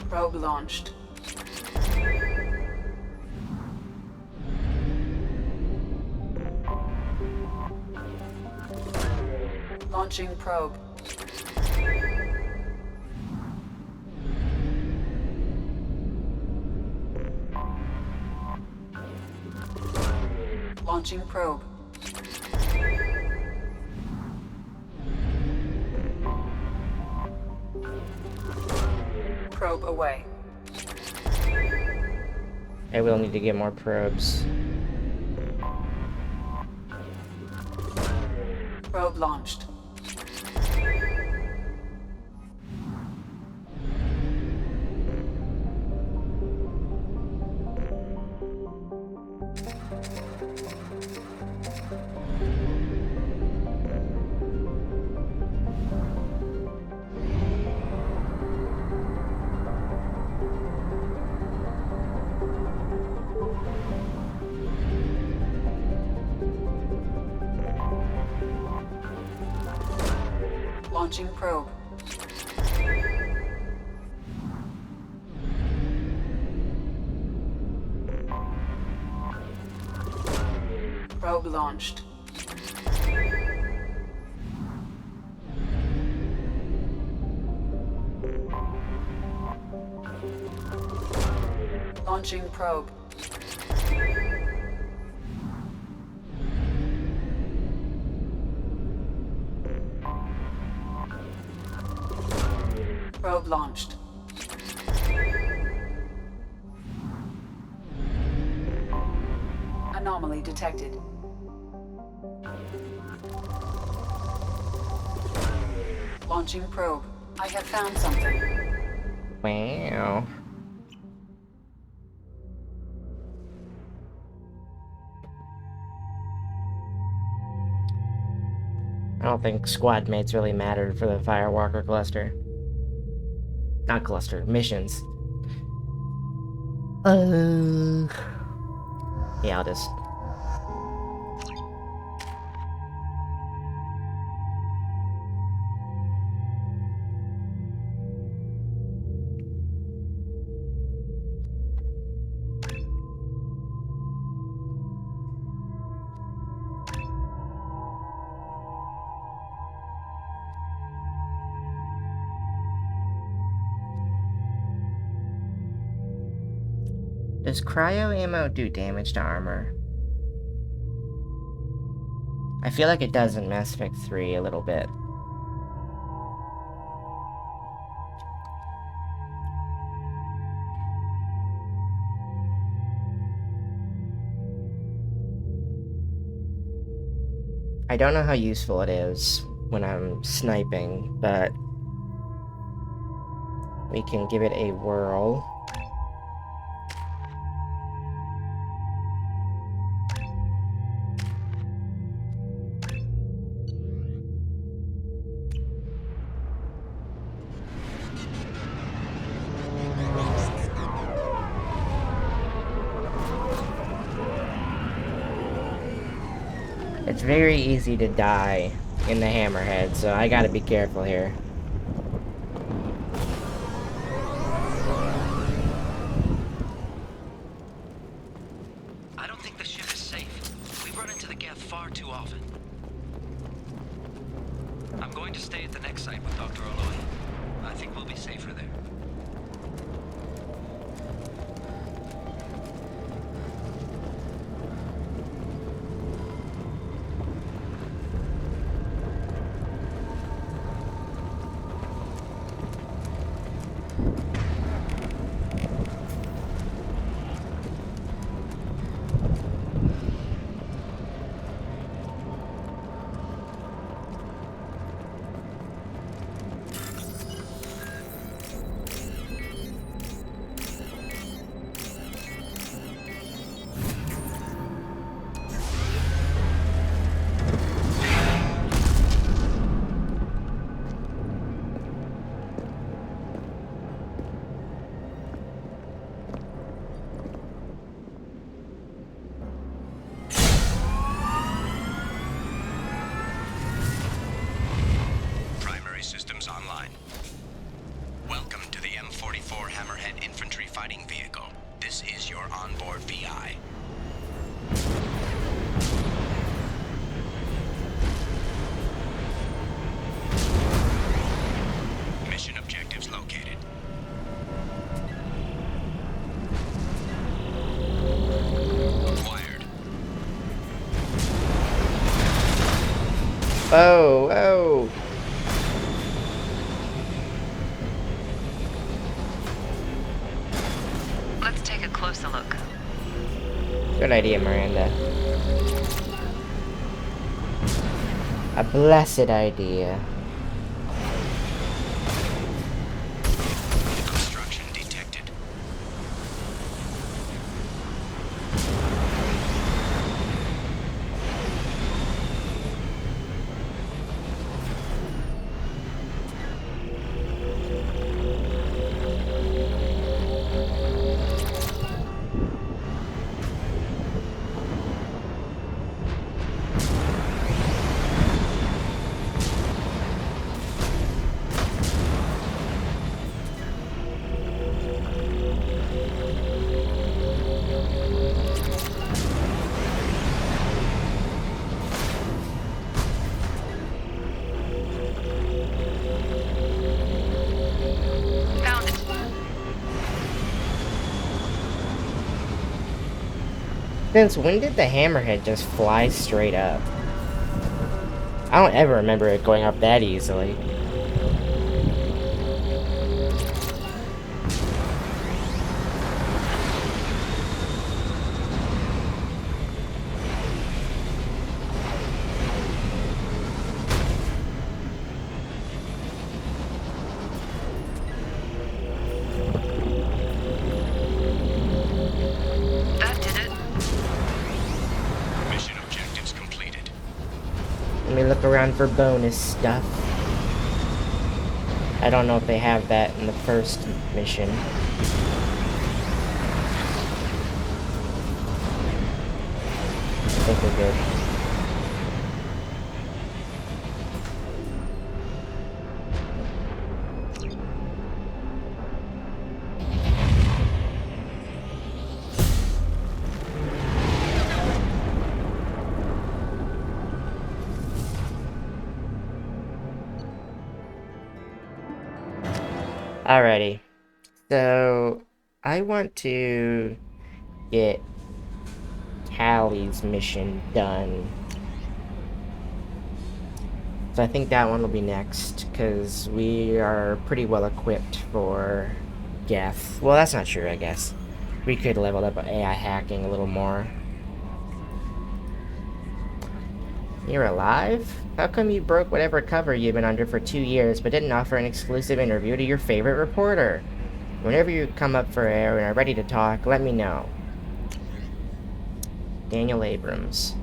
Probe launched. Launching probe. Launching probe. Probe away. I will need to get more probes. Probe launched. Launching probe. Probe launched. Launching probe. Probe launched. Anomaly detected. Launching probe. I have found something. Wow. I don't think squad mates really mattered for the Firewalker cluster. Not cluster, missions. Yeah, I'll just... Does cryo ammo do damage to armor? I feel like it does in Mass Effect 3 a little bit. I don't know how useful it is when I'm sniping, but we can give it a whirl. It's very easy to die in the hammerhead, so I gotta be careful here. I don't think the ship is safe. We run into the geth far too often. I'm going to stay at the next site with Dr. Aloy. I think we'll be safer there. Systems online. Welcome to the M44 Hammerhead Infantry Fighting Vehicle. This is your onboard VI. Mission objectives located. Acquired. Oh, oh! Let's take a closer look. Good idea, Miranda. A blessed idea. Obstruction detected. Found it. Since when did the hammerhead just fly straight up? I don't ever remember it going up that easily. That did it. Mission objectives completed. Let me look around for bonus stuff. I don't know if they have that in the first mission. I think we're good. Alrighty. So, I want to get Callie's mission done. So I think that one will be next, because we are pretty well equipped for Geth. Well, that's not true, I guess. We could level up AI hacking a little more. You're alive? How come you broke whatever cover you've been under for 2 years, but didn't offer an exclusive interview to your favorite reporter? Whenever you come up for air and are ready to talk, let me know. Daniel Abrams.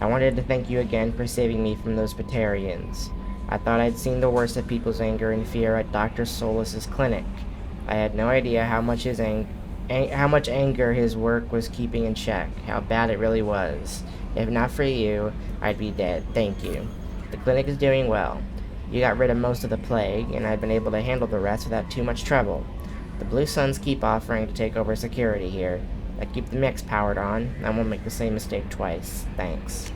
I wanted to thank you again for saving me from those Batarians. I thought I'd seen the worst of people's anger and fear at Dr. Solus's clinic. I had no idea how much anger his work was keeping in check, how bad it really was. If not for you, I'd be dead. Thank you. The clinic is doing well. You got rid of most of the plague, and I've been able to handle the rest without too much trouble. The Blue Suns keep offering to take over security here. I keep the mix powered on. I won't make the same mistake twice. Thanks.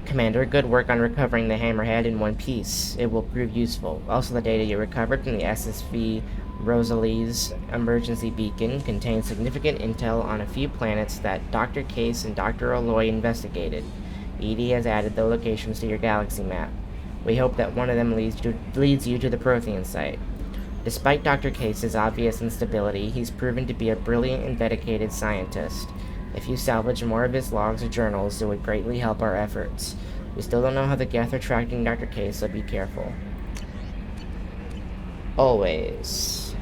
Commander, good work on recovering the Hammerhead in one piece. It will prove useful. Also, the data you recovered from the SSV Rosalie's emergency beacon contains significant intel on a few planets that Dr. Case and Dr. Aloy investigated. EDI has added the locations to your galaxy map. We hope that one of them leads you to the Prothean site. Despite Dr. Case's obvious instability, he's proven to be a brilliant and dedicated scientist. If you salvage more of his logs or journals, it would greatly help our efforts. We still don't know how the Geth are tracking Dr. Case, so be careful. Always.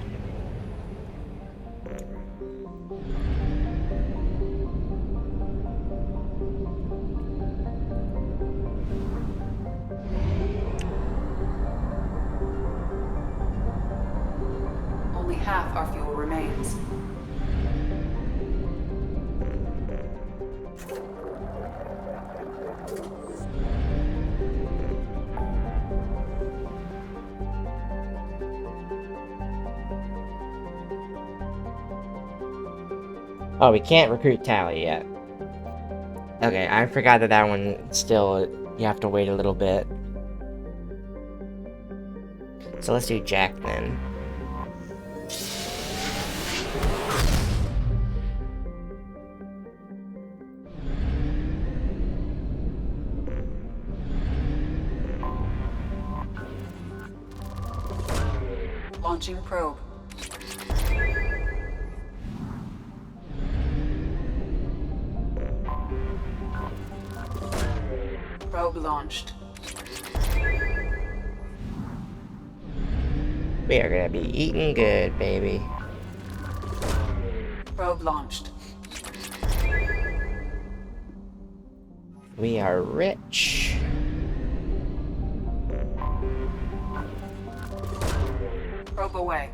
Only half our fuel remains. Oh, we can't recruit Tally yet. Okay, I forgot that one still, you have to wait a little bit. So let's do Jack then. Launching probe. Probe launched. We are gonna be eating good, baby. Probe launched. We are rich. Probe away.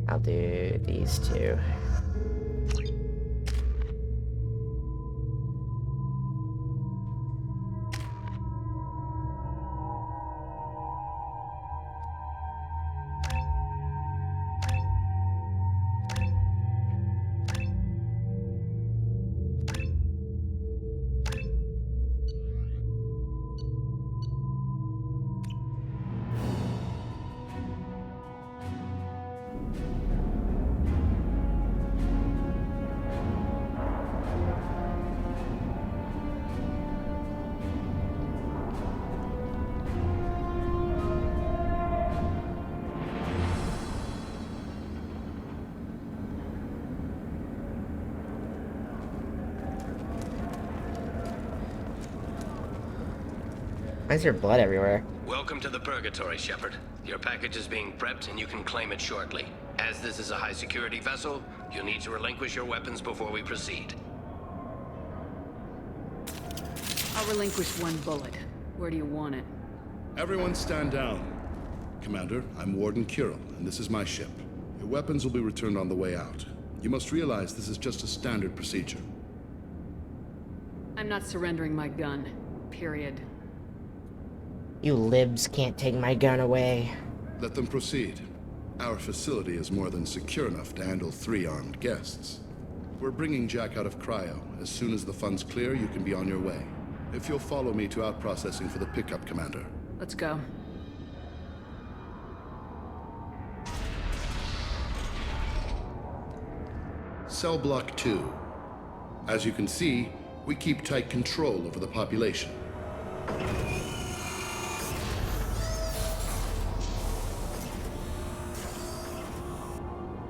I'll do these two. Why is there blood everywhere? Welcome to the Purgatory, Shepard. Your package is being prepped and you can claim it shortly. As this is a high-security vessel, you'll need to relinquish your weapons before we proceed. I'll relinquish one bullet. Where do you want it? Everyone stand down. Commander, I'm Warden Kirill, and this is my ship. Your weapons will be returned on the way out. You must realize this is just a standard procedure. I'm not surrendering my gun. Period. You libs can't take my gun away. Let them proceed. Our facility is more than secure enough to handle 3 armed guests. We're bringing Jack out of cryo. As soon as the funds clear, you can be on your way. If you'll follow me to out-processing for the pickup, Commander. Let's go. Cell Block 2. As you can see, we keep tight control over the population.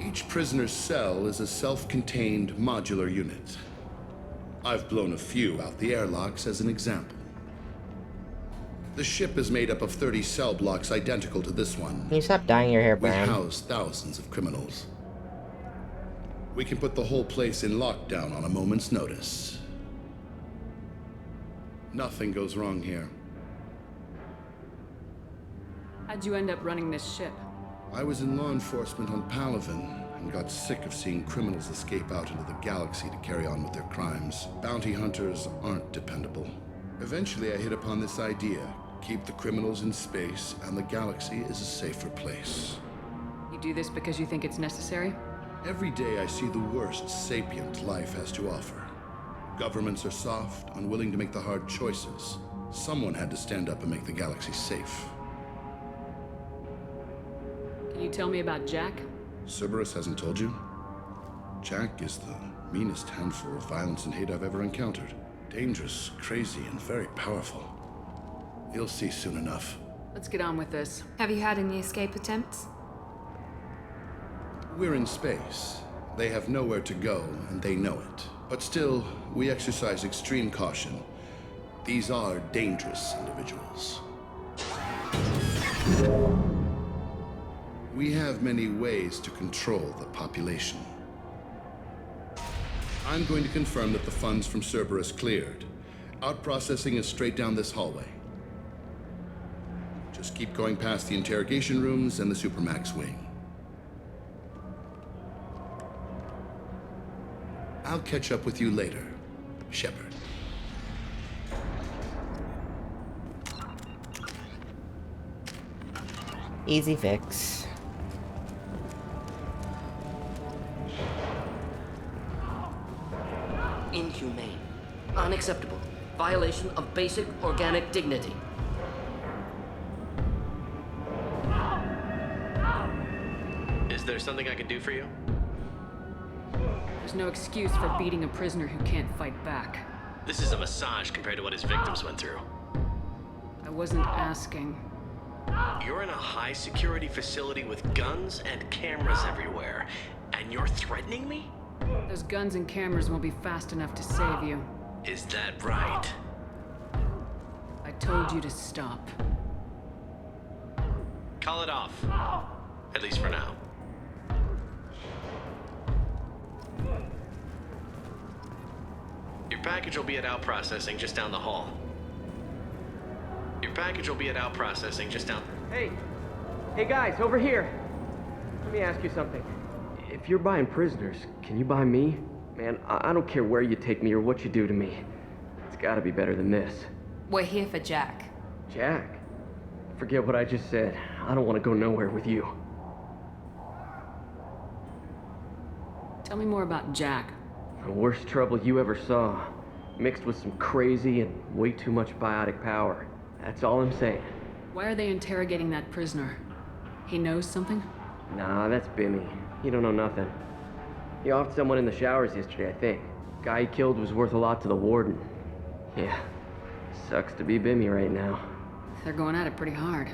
Each prisoner's cell is a self-contained modular unit. I've blown a few out the airlocks as an example. The ship is made up of 30 cell blocks identical to this one. Can you stop dyeing your hair We brown? house thousands of criminals. We can put the whole place in lockdown on a moment's notice. Nothing goes wrong here. How'd you end up running this ship? I was in law enforcement on Palaven and got sick of seeing criminals escape out into the galaxy to carry on with their crimes. Bounty hunters aren't dependable. Eventually, I hit upon this idea. Keep the criminals in space, and the galaxy is a safer place. You do this because you think it's necessary? Every day I see the worst sapient life has to offer. Governments are soft, unwilling to make the hard choices. Someone had to stand up and make the galaxy safe. Can you tell me about Jack? Cerberus hasn't told you? Jack is the meanest handful of violence and hate I've ever encountered. Dangerous, crazy, and very powerful. You'll see soon enough. Let's get on with this. Have you had any escape attempts? We're in space. They have nowhere to go, and they know it. But still, we exercise extreme caution. These are dangerous individuals. We have many ways to control the population. I'm going to confirm that the funds from Cerberus cleared. Out-processing is straight down this hallway. Just keep going past the interrogation rooms and the Supermax wing. I'll catch up with you later, Shepard. Easy fix. Inhumane. Unacceptable. Violation of basic organic dignity. Is there something I can do for you? There's no excuse for beating a prisoner who can't fight back. This is a massage compared to what his victims went through. I wasn't asking. You're in a high-security facility with guns and cameras everywhere, and you're threatening me? Those guns and cameras won't be fast enough to save you. Is that right? I told you to stop. Call it off. At least for now. Your package will be at out processing just down the hall. Your package will be at out processing just down... Hey! Hey guys, over here! Let me ask you something. If you're buying prisoners, can you buy me? Man, I don't care where you take me or what you do to me. It's gotta be better than this. We're here for Jack. Jack? Forget what I just said. I don't want to go nowhere with you. Tell me more about Jack. The worst trouble you ever saw. Mixed with some crazy and way too much biotic power. That's all I'm saying. Why are they interrogating that prisoner? He knows something? Nah, that's Bimmy. He don't know nothing. He offed someone in the showers yesterday, I think. Guy he killed was worth a lot to the warden. Yeah, sucks to be Bimmy right now. They're going at it pretty hard.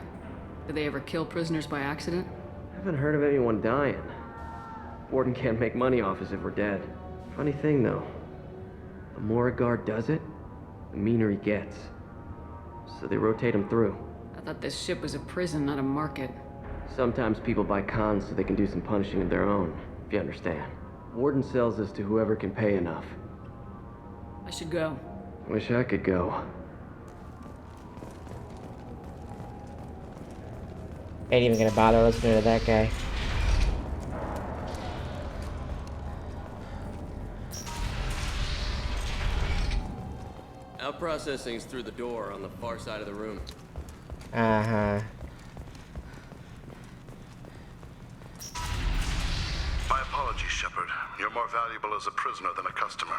Did they ever kill prisoners by accident? Haven't heard of anyone dying. Warden can't make money off us if we're dead. Funny thing, though. The more a guard does it, the meaner he gets. So they rotate him through. I thought this ship was a prison, not a market. Sometimes people buy cons so they can do some punishing of their own, if you understand. Warden sells us to whoever can pay enough. I should go. Wish I could go. Ain't even gonna bother listening to that guy. Out processing's through the door on the far side of the room. Uh-huh. My apologies, Shepard. You're more valuable as a prisoner than a customer.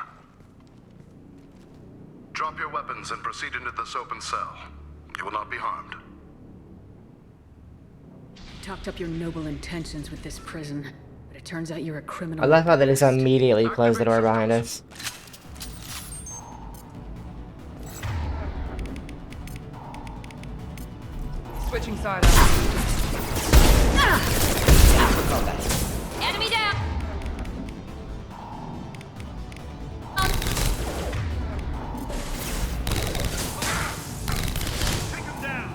Drop your weapons and proceed into this open cell. You will not be harmed. Talked up your noble intentions with this prison, but it turns out you're a criminal. I love how they just immediately close the door behind us. Switching side up. Enemy down! Take him down!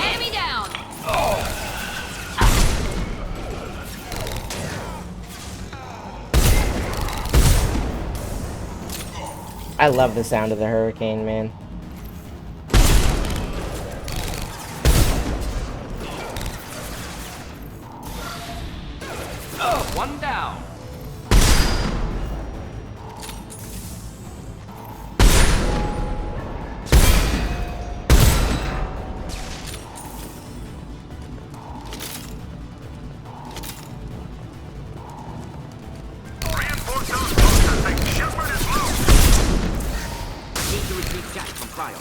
Enemy down! I love the sound of the hurricane, man. Oh, one down. Reinforce those processing. Shepard is loose. Need to retrieve Jack from cryo.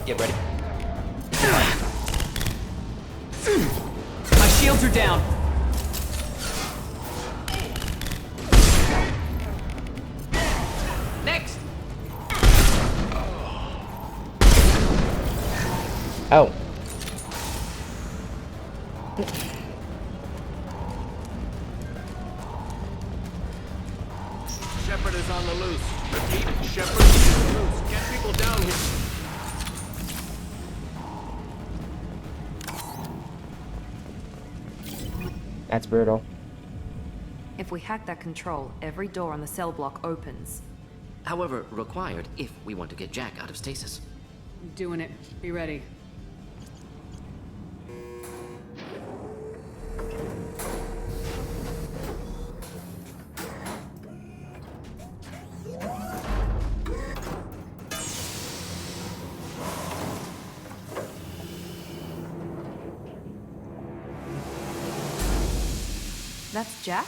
Get ready. My shields are down. Next. Oh. Shepard is on the loose. Repeat, Shepard is loose. Get people down here. That's brutal. If we hack that control, every door on the cell block opens. However, required if we want to get Jack out of stasis. I'm doing it. Be ready. That's Jack?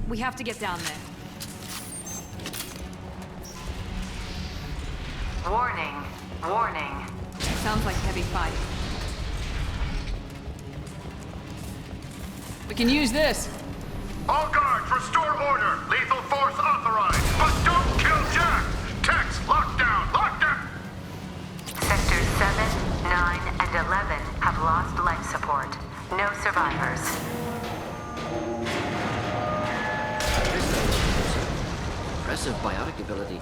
We have to get down there. Warning. Warning. Sounds like heavy fighting. We can use this. All guards, restore order. Lethal force authorized. But don't kill Jack. Tex, lockdown. Lockdown. Sectors 7, 9, and 11 have lost life support. No survivors. Impressive biotic ability.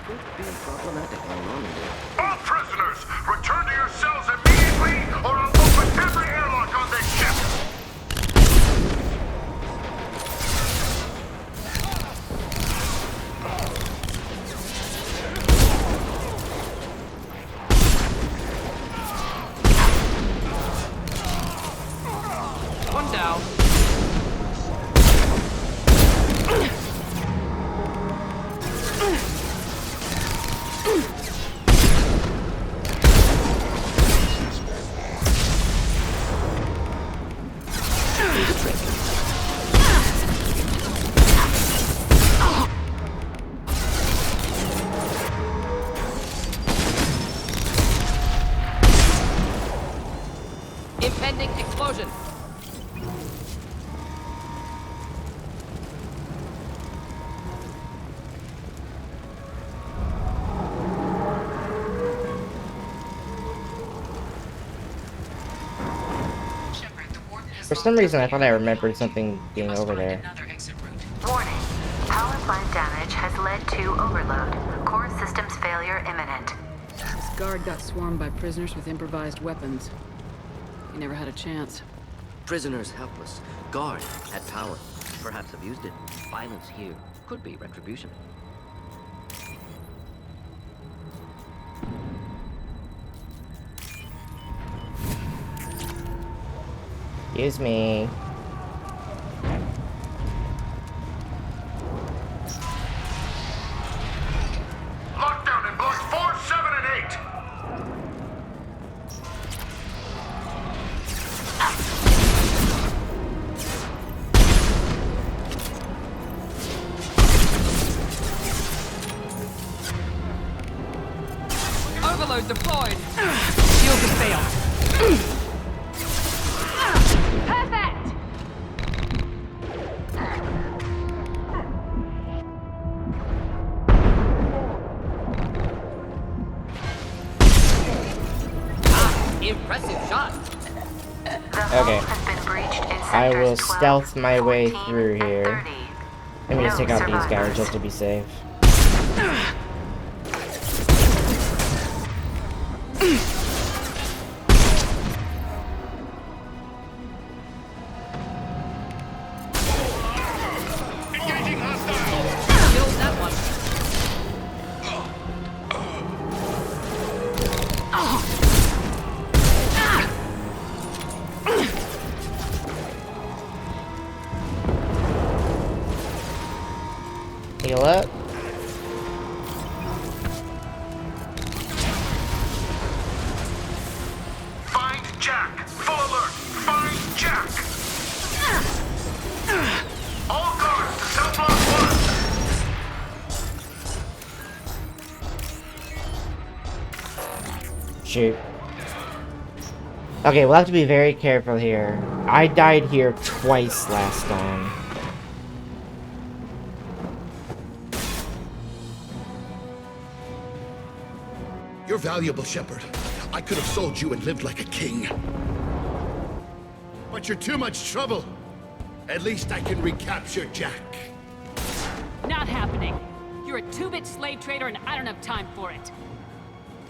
Could be problematic on Normandy. All prisoners, return to your cells immediately, or I'll open every airlock on this ship. One down. Impending explosion. For some reason, I thought I remembered something being over there. Warning. Power plant damage has led to overload. Core systems failure imminent. This guard got swarmed by prisoners with improvised weapons. He never had a chance. Prisoners helpless. Guard had power. Perhaps abused it. Violence here could be retribution. Excuse me. Lockdown in blocks 4, 7, and 8. Overload deployed. Shield has failed. Perfect! Impressive shot. Okay. I will stealth my way through here. Let me just take out these guys just to be safe. Heal up. Find Jack. Full alert. Find Jack. All guards to cell block 1. Shoot. Okay, we'll have to be very careful here. I died here twice last time. You're valuable, Shepard. I could have sold you and lived like a king. But you're too much trouble. At least I can recapture Jack. Not happening. You're a two-bit slave trader and I don't have time for it.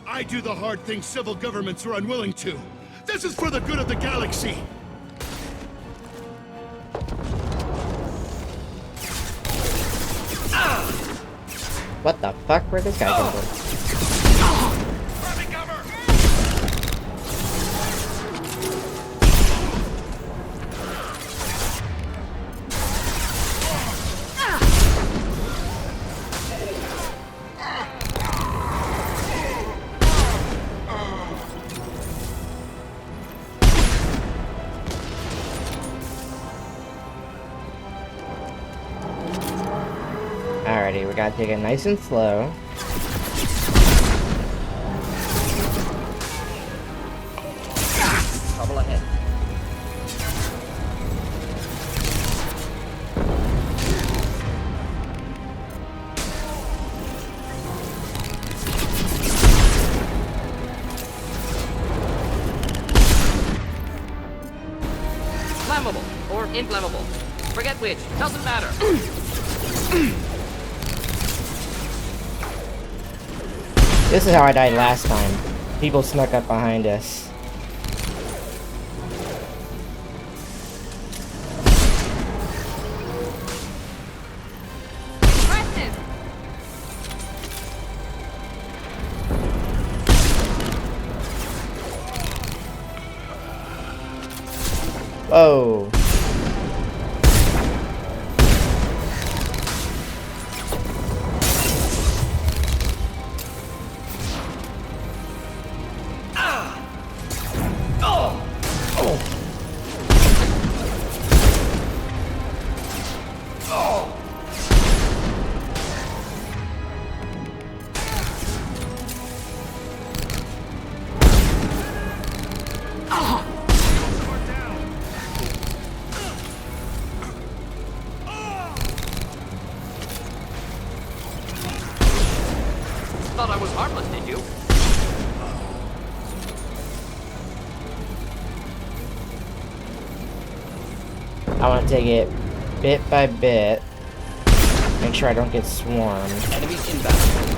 I do the hard things civil governments are unwilling to. This is for the good of the galaxy. What the fuck? Where'd this guy come from? Alrighty, we gotta take it nice and slow. Trouble ahead. Flammable or inflammable. Forget which. Doesn't matter. This is how I died last time. People snuck up behind us. Whoa. Thought I was harmless, did you? I want to take it bit by bit. Make sure I don't get swarmed. Enemies inbound.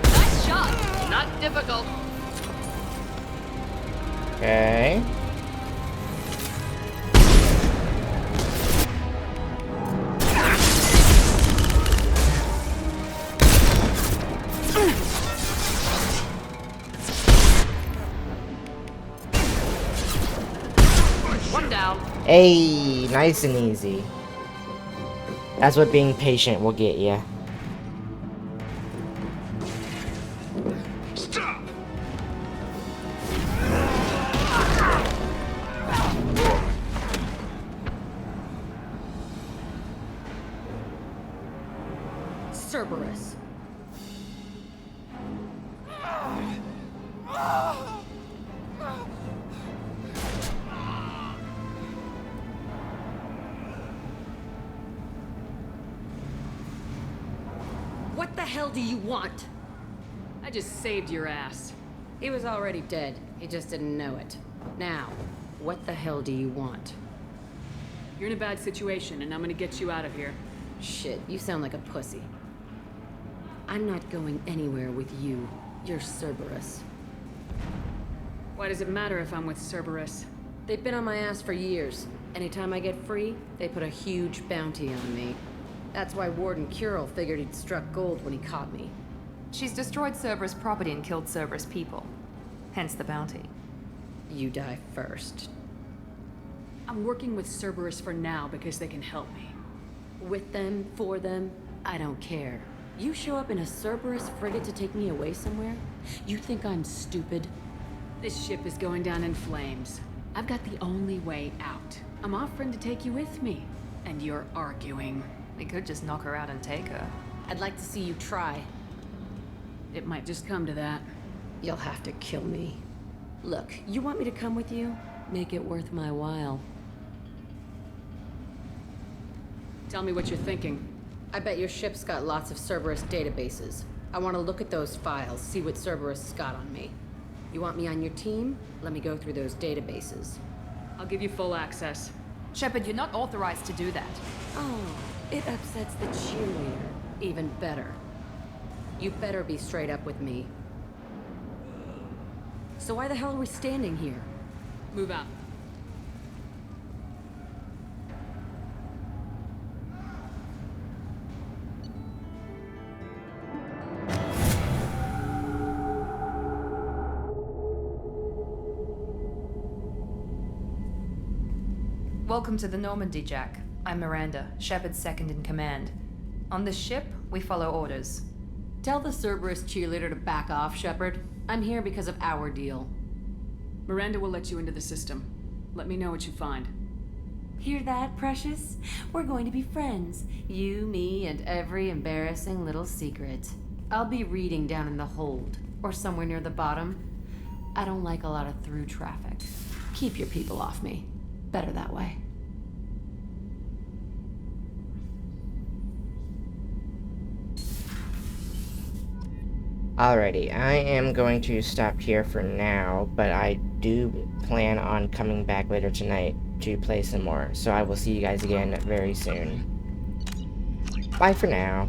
Nice shot. Not difficult. Okay. One down. Hey, nice and easy. That's what being patient will get you. Cerberus. What the hell do you want? I just saved your ass. He was already dead. He just didn't know it. Now, what the hell do you want? You're in a bad situation, and I'm gonna get you out of here. Shit, you sound like a pussy. I'm not going anywhere with you. You're Cerberus. Why does it matter if I'm with Cerberus? They've been on my ass for years. Anytime I get free, they put a huge bounty on me. That's why Warden Curel figured he'd struck gold when he caught me. She's destroyed Cerberus property and killed Cerberus people. Hence the bounty. You die first. I'm working with Cerberus for now because they can help me. With them, for them, I don't care. You show up in a Cerberus frigate to take me away somewhere? You think I'm stupid? This ship is going down in flames. I've got the only way out. I'm offering to take you with me. And you're arguing. We could just knock her out and take her. I'd like to see you try. It might just come to that. You'll have to kill me. Look, you want me to come with you? Make it worth my while. Tell me what you're thinking. I bet your ship's got lots of Cerberus databases. I want to look at those files, see what Cerberus has got on me. You want me on your team? Let me go through those databases. I'll give you full access. Shepard, you're not authorized to do that. Oh, it upsets the cheerleader. Even better. You better be straight up with me. So why the hell are we standing here? Move out. Welcome to the Normandy, Jack. I'm Miranda, Shepard's second in command. On this ship, we follow orders. Tell the Cerberus cheerleader to back off, Shepard. I'm here because of our deal. Miranda will let you into the system. Let me know what you find. Hear that, Precious? We're going to be friends. You, me, and every embarrassing little secret. I'll be reading down in the hold, or somewhere near the bottom. I don't like a lot of through traffic. Keep your people off me. Better that way. Alrighty, I am going to stop here for now, but I do plan on coming back later tonight to play some more, so I will see you guys again very soon. Bye for now.